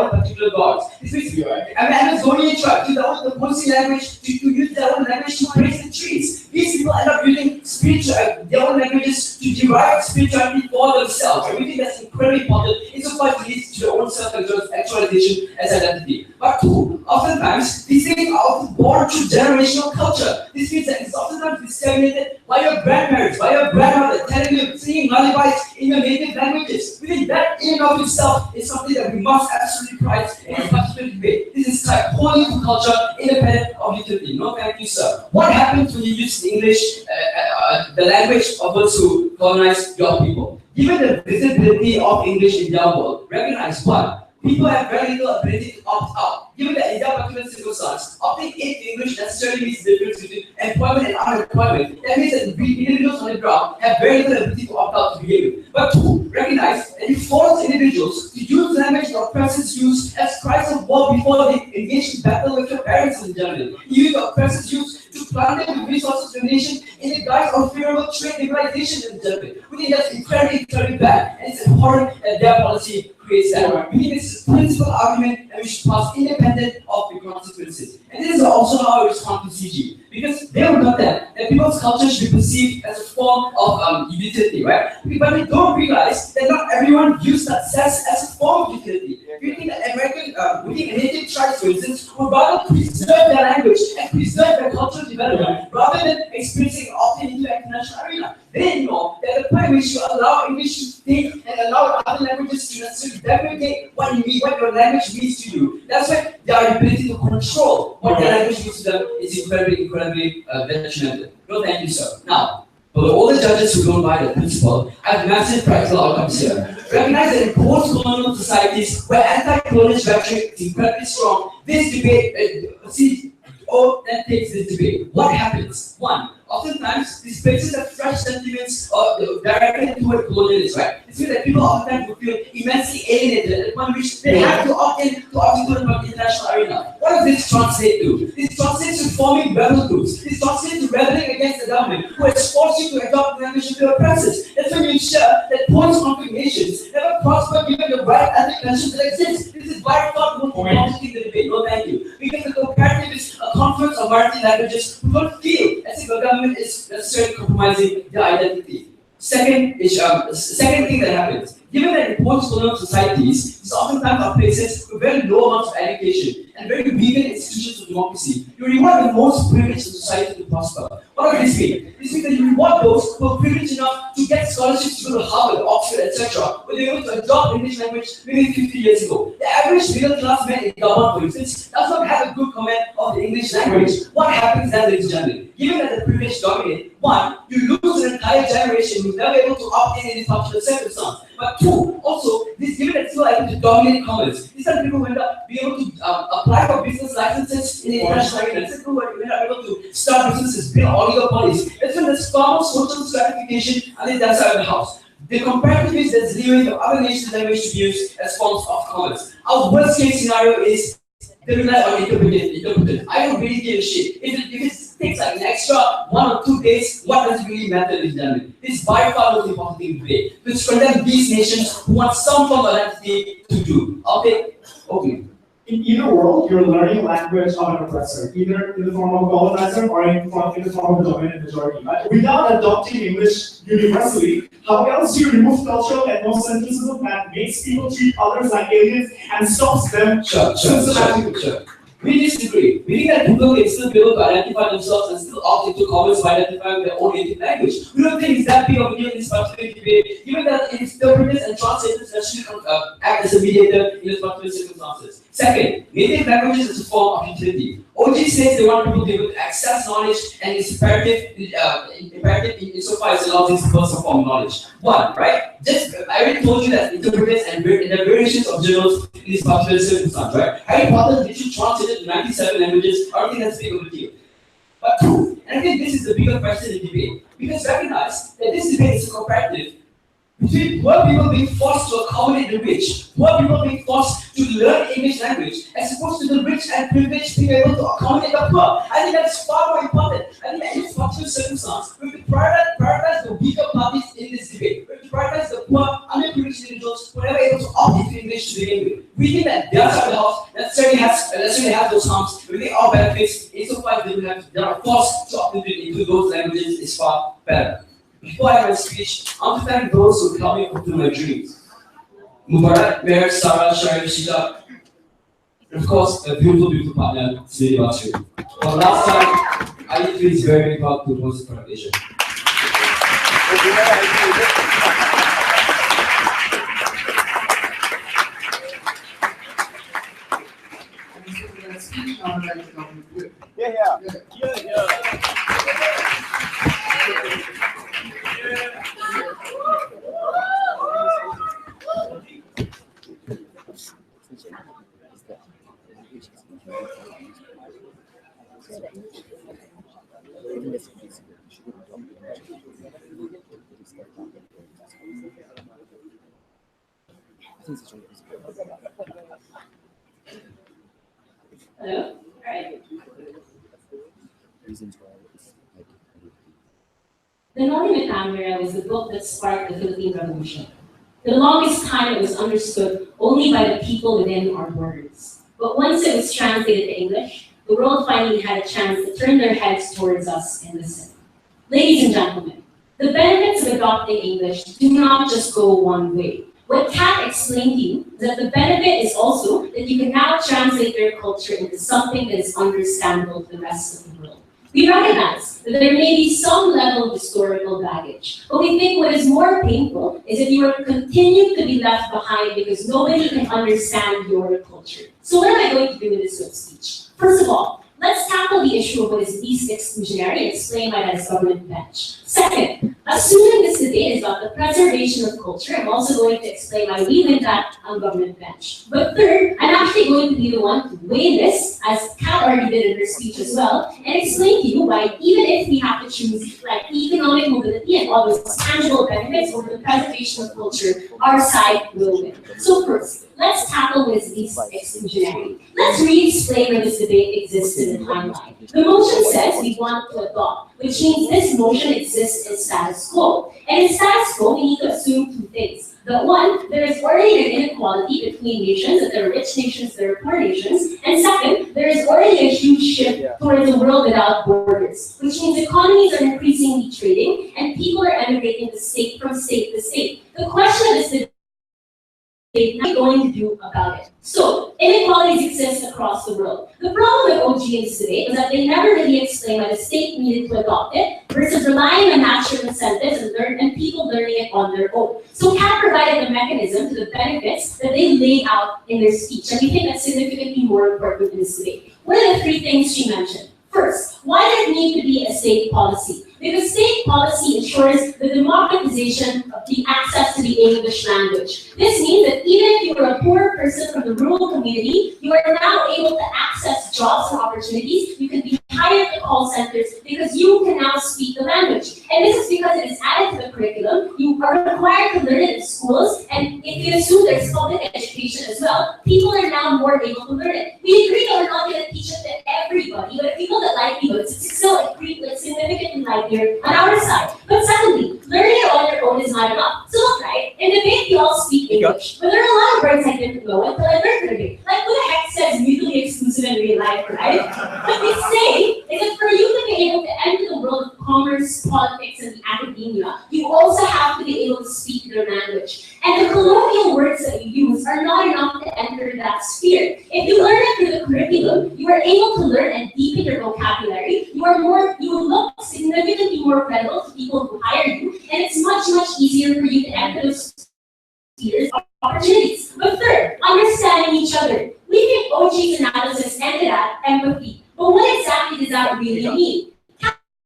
particular gods. This means Amazonian tribe use the Wasi language to use their own language to praise the trees. These people end up using their own languages to derive spirituality for themselves. And we think that's incredibly important insofar as it leads to their own self-actualization as identity. But two, oftentimes these things are born through generational culture. This means that it's oftentimes disseminated by your grandparents, by your grandmother, telling you, singing lullabies in your native languages. We think that in and of itself is something that we must absolutely prize in this particular debate. This is tied wholly to culture, independent of utility. No, thank you, sir. What happens when you use English, the language of those who colonize your people? Given the visibility of English in their world, recognize one, people have very little ability to opt out. Given that in their particular circumstance, opting into English necessarily means the difference between employment and unemployment. That means that individuals on the ground have very little ability to opt out to begin with. But two, recognize that it forces individuals to use language that oppressors use as cries of war before they engage in battle with their parents in general. Even the oppressors use to plant them with resources of the nation in the guise of favorable trade liberalization in general. We think that's incredibly bad, and it's important that their policy creates that. We think this is a principal argument and we should pass independent of the consequences. And this is also how I respond to CG. Because they will know that people's culture should be perceived as a form of utility, right? But they don't realize that not everyone views success as a form of utility. We think that native tribes, for instance, would rather preserve their language and preserve their cultural development rather than experiencing opting into the international arena. They know that the point which you allow English to speak and allow other languages to necessarily demonstrate what your language means to you. That's why their ability to control what their language means to them is incredibly detrimental. No, thank you, sir. Now, for all the judges who don't buy the principle, I have massive practical outcomes here. Recognize that in post-colonial societies where anti-colonialist rhetoric is incredibly strong, this debate, that takes this debate. What happens? One, oftentimes these places have fresh sentiments directed toward colonialists, right? It's means that people oftentimes will feel immensely alienated at the point which they have to opt into the international arena. What does this translate to? This translates to forming rebel groups. This translates to rebelling against the government who has forced you to adopt the language of your oppressors. That's when you ensure that post-conflict nations never prosper given the right ethnic tensions that exist. This is why I thought we would in the debate. No, thank you. Because the comparative is a conference of minority languages who don't feel as if the government is necessarily compromising their identity. Second thing that happens, Given that in post-colonial societies, these oftentimes are places with very low amounts of education and very weakened institutions of democracy, you reward the most privileged in society to prosper. What does this mean? This means that you reward those who are privileged enough to get scholarships to go to Harvard, Oxford, etc., when they were able to adopt English language maybe 50 years ago. The average middle-class man in Gabon, for instance, does not have a good command of the English language. What happens then, ladies and gentlemen? Given that the privilege dominate, one, you lose an entire generation who's never able to opt in this particular circumstance. But two, also, this given that still able to dominate commerce, these are people who end up being able to apply for business licenses in the international arena. These are people who end up able to start businesses, build oligopolies. That's when there's far more social stratification on the other side of the house. The comparative is there's leeway for other nations' language to be used as forms of commerce. Our worst case scenario is they rely on interpreters. I don't really give a shit. If it takes like an extra 1 or 2 days, what does it really matter, ladies and gentlemen? This is by far the most important thing today. Let's condemn these nations who want some form of identity to do. Okay? In either world, you're learning language of an oppressor, either in the form of a colonizer or in the form of a dominant majority. Right? Without adopting English universally, how else do you remove cultural ethnocentrism that makes people treat others like aliens and stops them systematically? We disagree. We think that people can still be able to identify themselves and still opt into commerce by identifying their own native language. We don't think it's that big of a deal in this particular debate, given that interpreters and translators actually act as a mediator in this particular circumstances. Second, native languages is a form of utility. OG says they want people to be able to access knowledge and it's imperative insofar as it allows these people some form of knowledge. One, right? Just I already told you that interpreters and the variations of journals in this particular circumstance, right? Harry Potter literally translated to 97 languages. I don't think that's big of a deal. But two, and I think this is the bigger question in the debate, because recognize that this debate is a comparative between poor people being forced to accommodate the rich, poor people being forced to learn English language, as opposed to the rich and privileged being able to accommodate the poor. I think that's far more important. I think in this particular circumstance, we have to prioritize the weaker parties in this debate. We have to prioritize the poor, underprivileged individuals who are never able to opt into English to begin with. We think that their side of the house necessarily has those harms. We think our benefits, insofar as they are forced to opt into those languages, is far better. Before I have my speech, I want to thank those who helped me fulfill my dreams. Mubarak, Mayor, Sarah, Sharif, Shida, and of course, a beautiful partner, Sajid Wasi. For the last time, IIUM is very proud to host the Krabi Asia. Hello? Alright. The Noli Me Tangere was the book that sparked the Philippine Revolution. For the longest time, it was understood only by the people within our borders. But once it was translated to English, the world finally had a chance to turn their heads towards us and listen. Ladies and gentlemen, the benefits of adopting English do not just go one way. What Kat explained to you is that the benefit is also that you can now translate their culture into something that is understandable to the rest of the world. We recognize that there may be some level of historical baggage, but we think what is more painful is if you are continued to be left behind because nobody can understand your culture. So what am I going to do in this speech? First of all, let's tackle the issue of what is least exclusionary and explain why that is government bench. Second, assuming this debate is about the preservation of culture, I'm also going to explain why we win that on government bench. But third, I'm actually going to be the one to weigh this, as Kat already did in her speech as well, and explain to you why even if we have to choose like economic mobility and all those tangible benefits over the preservation of culture, our side will win. So first, let's tackle what is least exclusionary. Let's re-explain where this debate exists in the timeline. The motion says we want to adopt, which means this motion exists in status quo. And in status quo, we need to assume two things. The one, there is already an inequality between nations, that there are rich nations, there are poor nations. And second, there is already a huge shift towards a world without borders, which means economies are increasingly trading and people are emigrating from state to state. The question of this not going to do about it. So, inequalities exist across the world. The problem with OGs today is that they never really explain why the state needed to adopt it versus relying on natural incentives and people learning it on their own. So CAT provided the mechanism to the benefits that they laid out in their speech, and we think that's significantly more important in this debate. What are the three things she mentioned? First, why does it need to be a state policy? Because state policy ensures the democratization of the access to the English language. This means that even if you are a poor person from the rural community, you are now able to access jobs and opportunities. You can be hired at call centers because you can now speak the language. And this is because it is added to the curriculum. You are required to learn it in schools, and if you assume there's public education as well, people are now more able to learn it. We agree that we're not going to teach it to everybody, but if people that livelihoods, it's still significantly livelier on our side. But secondly, learning it on your own is not enough. So look, right, in debate we all speak English, but there are a lot of words I didn't know until I learned the debate. Like who the heck says mutually exclusive in real life, right? What we say is that for you to be able to enter the world of commerce, politics, and the academia, you also have to be able to speak their language. And the colloquial words that you use are not enough to enter that sphere. If you learn it through the curriculum, you are able to learn and deepen your vocabulary. You will look significantly more credible to people who hire you, and it's much easier for you to enter those spheres of opportunities. But third, understanding each other. We think OG's analysis ended at empathy, but what exactly does that really mean?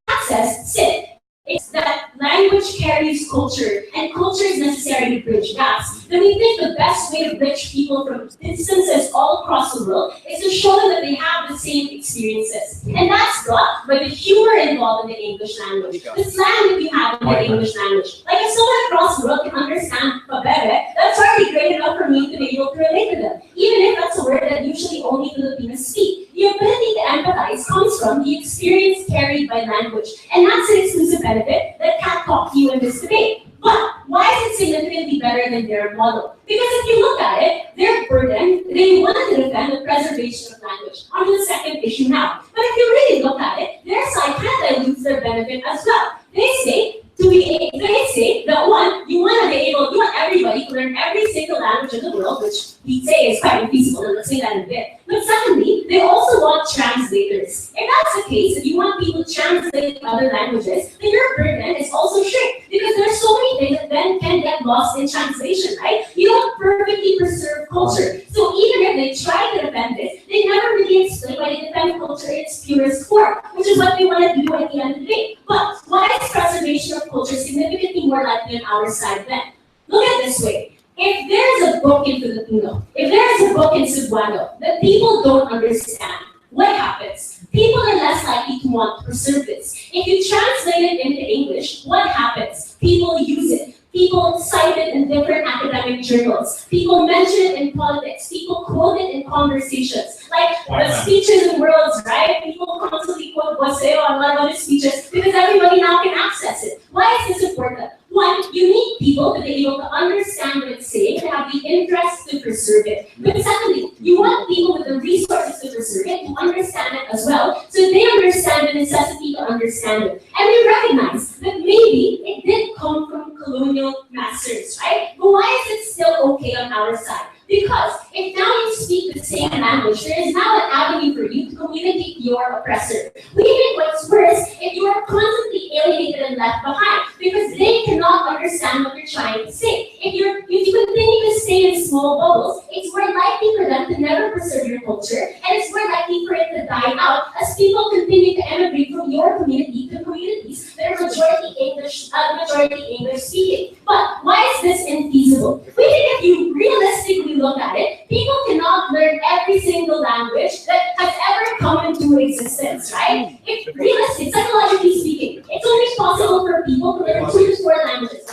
Access, sit. It's that language carries culture, and culture is necessary to bridge gaps. Then we think the best way to bridge people from distances all across the world is to show them that they have the same experiences. And that's brought by the humor involved in the English language, the slang that you have in the English language. Like if someone across the world can understand pabebe, that's already great enough for me to be able to relate to them, even if that's a word that usually only Filipinos speak. The ability to empathize comes from the experience carried by language, and that's an exclusive benefit that can't talk to you in this debate. But why is it significantly better than their model? Because if you look at it, their burden, they wanted to defend the preservation of language. On to the second issue now. But if you really look at it, their side kind of dilutes their benefit as well. They say that one, you want everybody to learn every single language in the world, which we say is quite infeasible, and let's say that in a bit. But secondly, they also want translators. If that's the case, if you want people to translate other languages, then your burden is also shrink, because there's so many things that then can get lost in translation, right? You don't perfectly preserve culture. So even if they try to defend this, they never really explain why they defend culture in its purest form, which is what they want to do at the end of the day. But why is preservation of culture significantly more likely on our side then? Look at it this way. If there's a book in Filipino, if there's a book in Cebuano that people don't understand, what happens? People are less likely to want to preserve this. If you translate it into English, what happens? People use it. People cite it in different academic journals. People mention it in politics. People quote it in conversations. Like the speeches and worlds, right? People constantly quote Wasi or a lot of other speeches because everybody now can access it. Why is this important? One, you need people to be able to understand what it's saying, to have the interest to preserve it. But secondly, you want people with the resources to preserve it, to understand it as well, so they understand the necessity to understand it. And we recognize that maybe it did come from colonial masters, right? But why is it still okay on our side? Because if now you speak the same language, there is now an avenue for you to communicate your oppressor. We think what's worse if you are constantly alienated and left behind because they cannot understand what you're trying to say. If you continue to stay in small bubbles, it's more likely for them to never preserve your culture, and it's more likely for it to die out as people continue to emigrate from your community to communities that are majority English speaking. But why is this infeasible? We think if you realistically look at it, people cannot learn every single language that has ever come into existence, right? If realistic, psychologically speaking, it's only possible for people to learn 2 to 4 languages.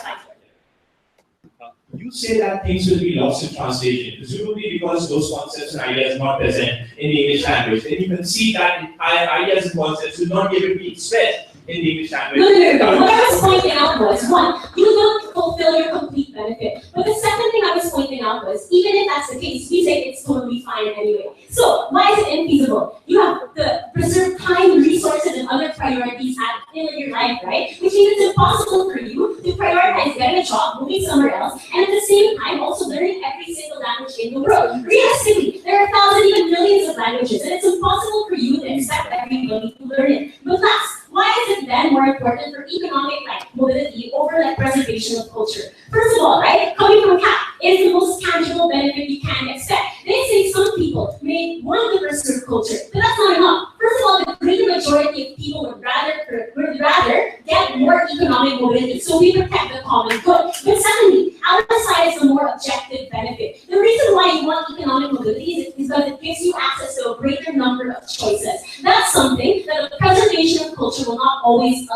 You say that things will be lost in translation, presumably because those concepts and ideas are not present in the English language. And you can see that ideas and concepts will not be able to be expressed in the English language. No. What I was pointing out was, one, you don't fulfill your complete benefit. But the second thing I was pointing out was, even if that's the case, we say it's totally fine anyway. So why is it infeasible? You have to preserve time, resources, and other priorities in your life, right? Which means it's impossible for you to prioritize getting a job, moving somewhere else, and at the same time also learning every single language in the world. Realistically, there are thousands, even millions of languages, and it's impossible for you to expect everybody to learn it. But last, why is it then more important for economic mobility over preservation of culture? First of all, right, coming from CAP is the most tangible benefit you can expect. They say some people may want to preserve culture, but that's not enough. First of all, the great majority of people would rather get more economic mobility, so we protect the common good. But secondly, our side is the more objective benefit. The reason why you want economic mobility is because it gives you access to a greater number of choices. That's something that the preservation of culture will not always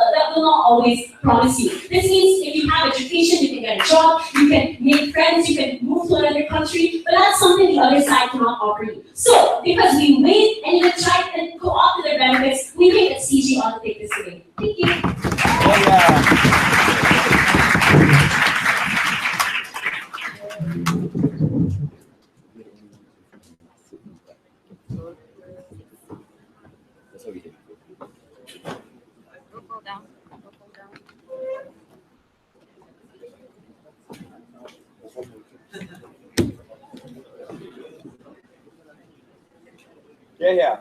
promise you. This means if you have education, you can get a job, you can make friends, you can move to another country, but that's something the other side cannot offer you. So, because we wait and even try and go off to their benefits, we think that CG ought to take this away. Thank you. Yeah.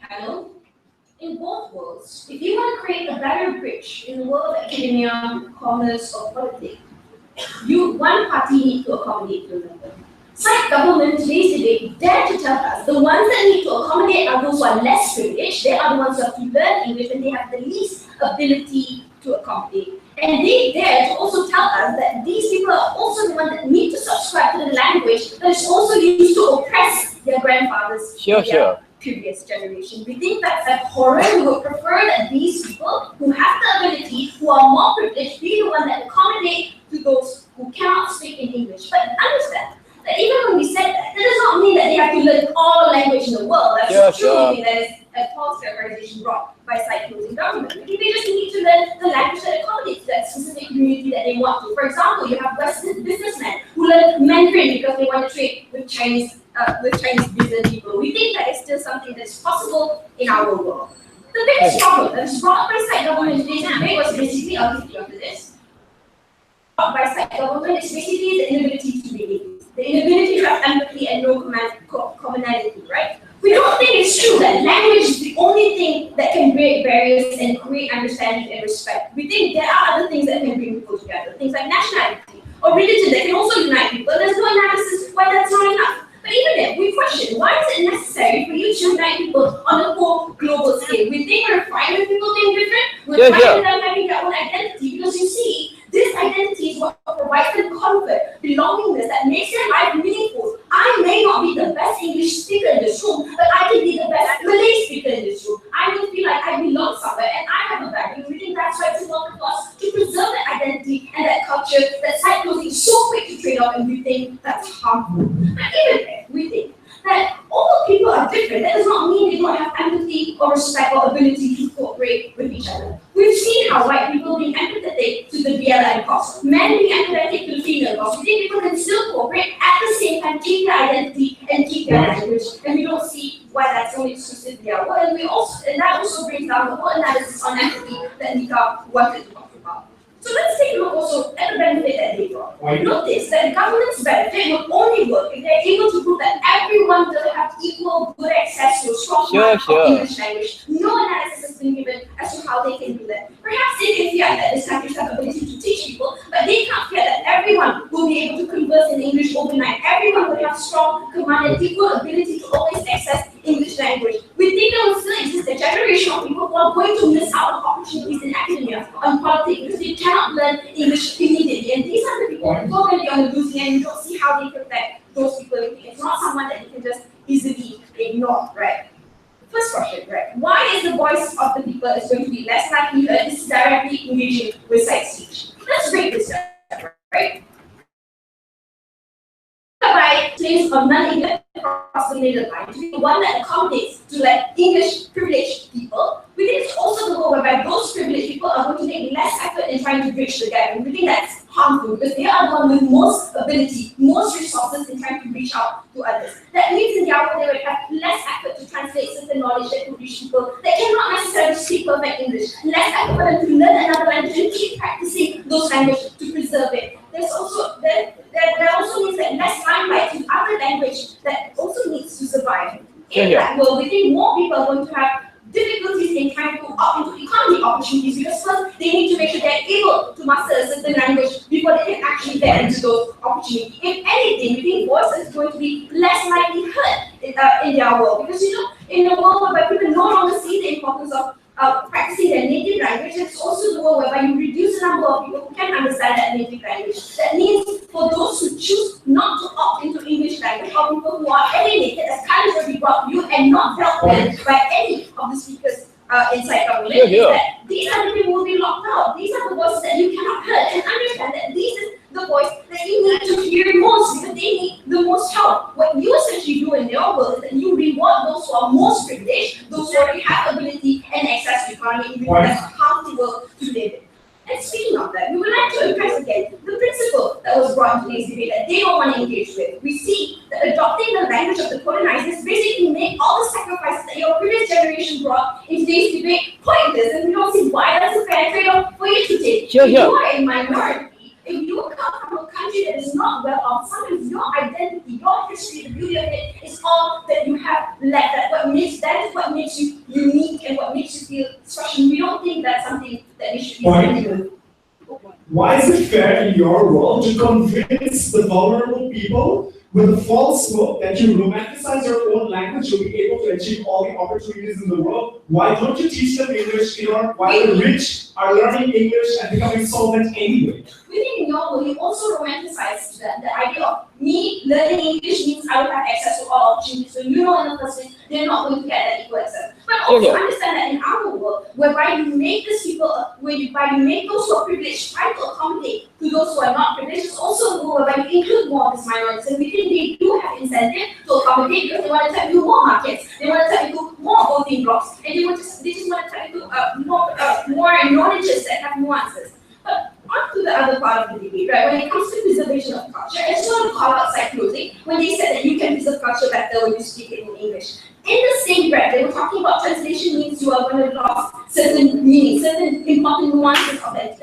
Hello? In both worlds, if you want to create a better bridge in the world of academia, commerce, or politics, one party needs to accommodate the other. Side government today's debate dare to tell us the ones that need to accommodate are those who are less privileged. They are the ones who have to learn English and they have the least ability to accommodate. And they dare to also tell us that these people are also the ones that need to subscribe to the language that is also used to oppress their grandfathers. Sure. Previous generation. We think that's abhorrent. We would prefer that these people who have the ability, who are more privileged, be the ones that accommodate to those who cannot speak in English. But understand that even when we said that, does not mean that they have to learn all language in the world. That's truly that is a false characterization brought by side closing government. Maybe they just need to learn the language that accommodates that specific community that they want to. For example, you have Western businessmen who learn Mandarin because they want to trade with Chinese business people. We think that is still something that is possible in our world. The biggest problem that is brought by side government today's debate was basically, I'll take you after this. Brought by side government is basically the inability to relate. The inability to have empathy and no commonality, right? We don't think it's true that language is the only thing that can break barriers and create understanding and respect. We think there are other things that can bring people together, things like nationality or religion that can also unite people. There's no analysis why that's not enough. But even then, we question, why is it necessary for you to unite people on a whole global scale? We think we're fine with people being different, we're fine with them having their own identity, because you see, this identity is what provides them comfort, belongingness, that makes their life meaningful. I may not be the best English speaker in this room, but I can be the best Malay speaker in this room. I will feel like I belong somewhere and I have a value. We think that's why it's important for us to preserve that identity and that culture that side closing is so quick to trade off, and we think that's harmful. But even then, we think that although people are different, that does not mean they don't have empathy or respect or ability to cooperate with each other. We've seen how white people being empathetic to the BLM cause, men being empathetic to the female cause. We think people can still cooperate at the same time, keep their identity and keep their language, and we don't see why that's only exclusively our world. And that also brings down the whole analysis on empathy that Nika wanted to talk about. So let's take a look also at the benefit that they brought. Notice that the government's benefit will only work if they're able to prove that everyone will have equal good access to a strong English language. No analysis has been given as to how they can do that. Perhaps they can fear that this country has the ability to teach people, but they can't fear that everyone will be able to converse in English overnight. Everyone will have strong command and equal ability to always access English language. We think there will still exist a generation of people who are going to miss out on opportunities in academia, on politics, because they cannot learn English immediately. And these are the people who are going to be on the losing end. You don't see how they protect those people. It's not someone that you can just easily ignore, right? First question, right? Why is the voice of the people is going to be less likely to this directly engaging with side speech? Let's break this down, right? By claims of non-English across the middle line to be the one that accommodates to English privileged people, we think it's also the goal whereby those privileged people are going to make less effort in trying to bridge the gap. And we think that's harmful because they are the one with most ability, most resources in trying to reach out to others. That means in their work they would have less effort to translate certain knowledge that could reach people that cannot necessarily speak perfect English. Less effort for them to learn another language and keep practicing those languages to preserve it. There's also that also means that less limelight to other language that also needs to survive. In that world, we think more people are going to have difficulties in trying to opt into economic opportunities because first they need to make sure they're able to master a certain language before they can actually get into those opportunities. If anything, we think voices is going to be less likely heard in their world because in a world where people no longer see the importance of practicing their native language, it's also the world whereby you reduce the number of people who can understand that native language. That means for those who choose not to opt into English language, or people who are alienated as countries we brought you and not dealt with by any of the speakers inside government, that these are the people who will be locked out. These are the voices that you cannot hear and understand that this is the voice that you need to hear most because they need the most help. What you essentially do in your world is that you reward those who are most privileged, those who already have ability and access to economy, even though that's a harmful world to live in. And speaking of that, we would like to impress again the principle that was brought into today's debate that they don't want to engage with. We see that adopting the language of the colonizers basically make all the sacrifices that your previous generation brought in today's debate pointless, and we don't see why that's a fair trade-off for you to take. If you are a minority, if you come from a country that is not well off, sometimes your identity, your history, the beauty of it is all that you have left. That is what makes you unique and what makes you feel special. We don't think that's something that we should be doing. Why is it fair in your world to convince the vulnerable people with a false hope that you romanticize your own language, you'll be able to achieve all the opportunities in the world? Why don't you teach them English in Europe? Why the rich are learning English and becoming solvent anyway? Within your world, you also romanticize the idea of me learning English means I will have access to all opportunities. So in the first place, they're not going to get that equal access. But also understand that in our world, whereby you make these people, whereby you make those who are privileged try to accommodate to those who are not privileged, it's also a world whereby you include more of these minorities. And we think they do have incentive to accommodate because they want to tap into more markets, they want to tap into more voting blocks, and they just want to tap into more knowledges that have nuances. But on to the other part of the debate, right? When it comes to preservation of culture, I just want to call out psychology when they said that you can preserve culture better when you speak it in English. In the same breath, they were talking about translation means you are going to lose certain meanings, certain important nuances of that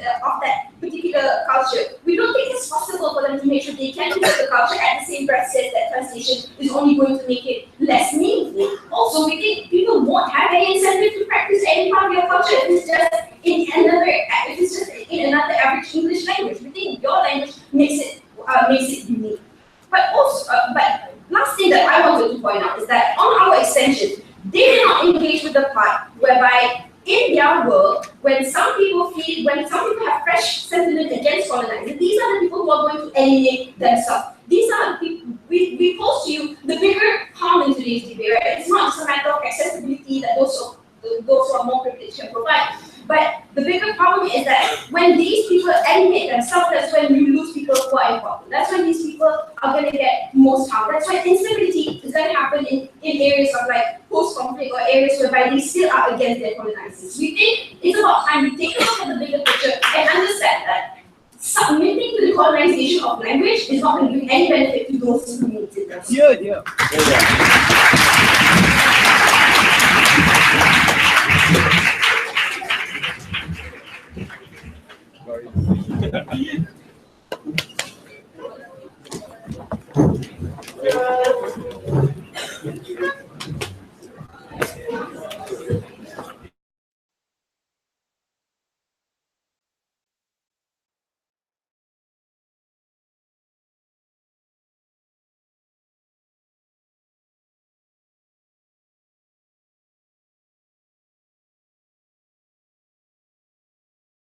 particular culture. We don't think it's possible for them to make sure they can preserve the culture at the same breath says that translation is only going to make it less meaningful. Also, we think people won't have any incentive to practice any part of your culture if it's just in another average English language. We think your language makes it unique. But also, last thing that I wanted to point out is that on our extension, they did not engage with the part whereby in their world, when some people have fresh sentiment against colonizers, these are the people who are going to alienate themselves. These are the people, we pose to you the bigger harm in today's debate, right? It's not just a matter of accessibility that those who are more privileged can provide. But the bigger problem is that when these people alienate themselves, that's when you lose people who are important. That's when these people are going to get most harm. That's when instability is going to happen in areas of like post-conflict or areas whereby they still are against their colonizers. We think it's about time we take a look at the bigger picture and understand that submitting to the colonization of language is not going to bring any benefit to those who need it.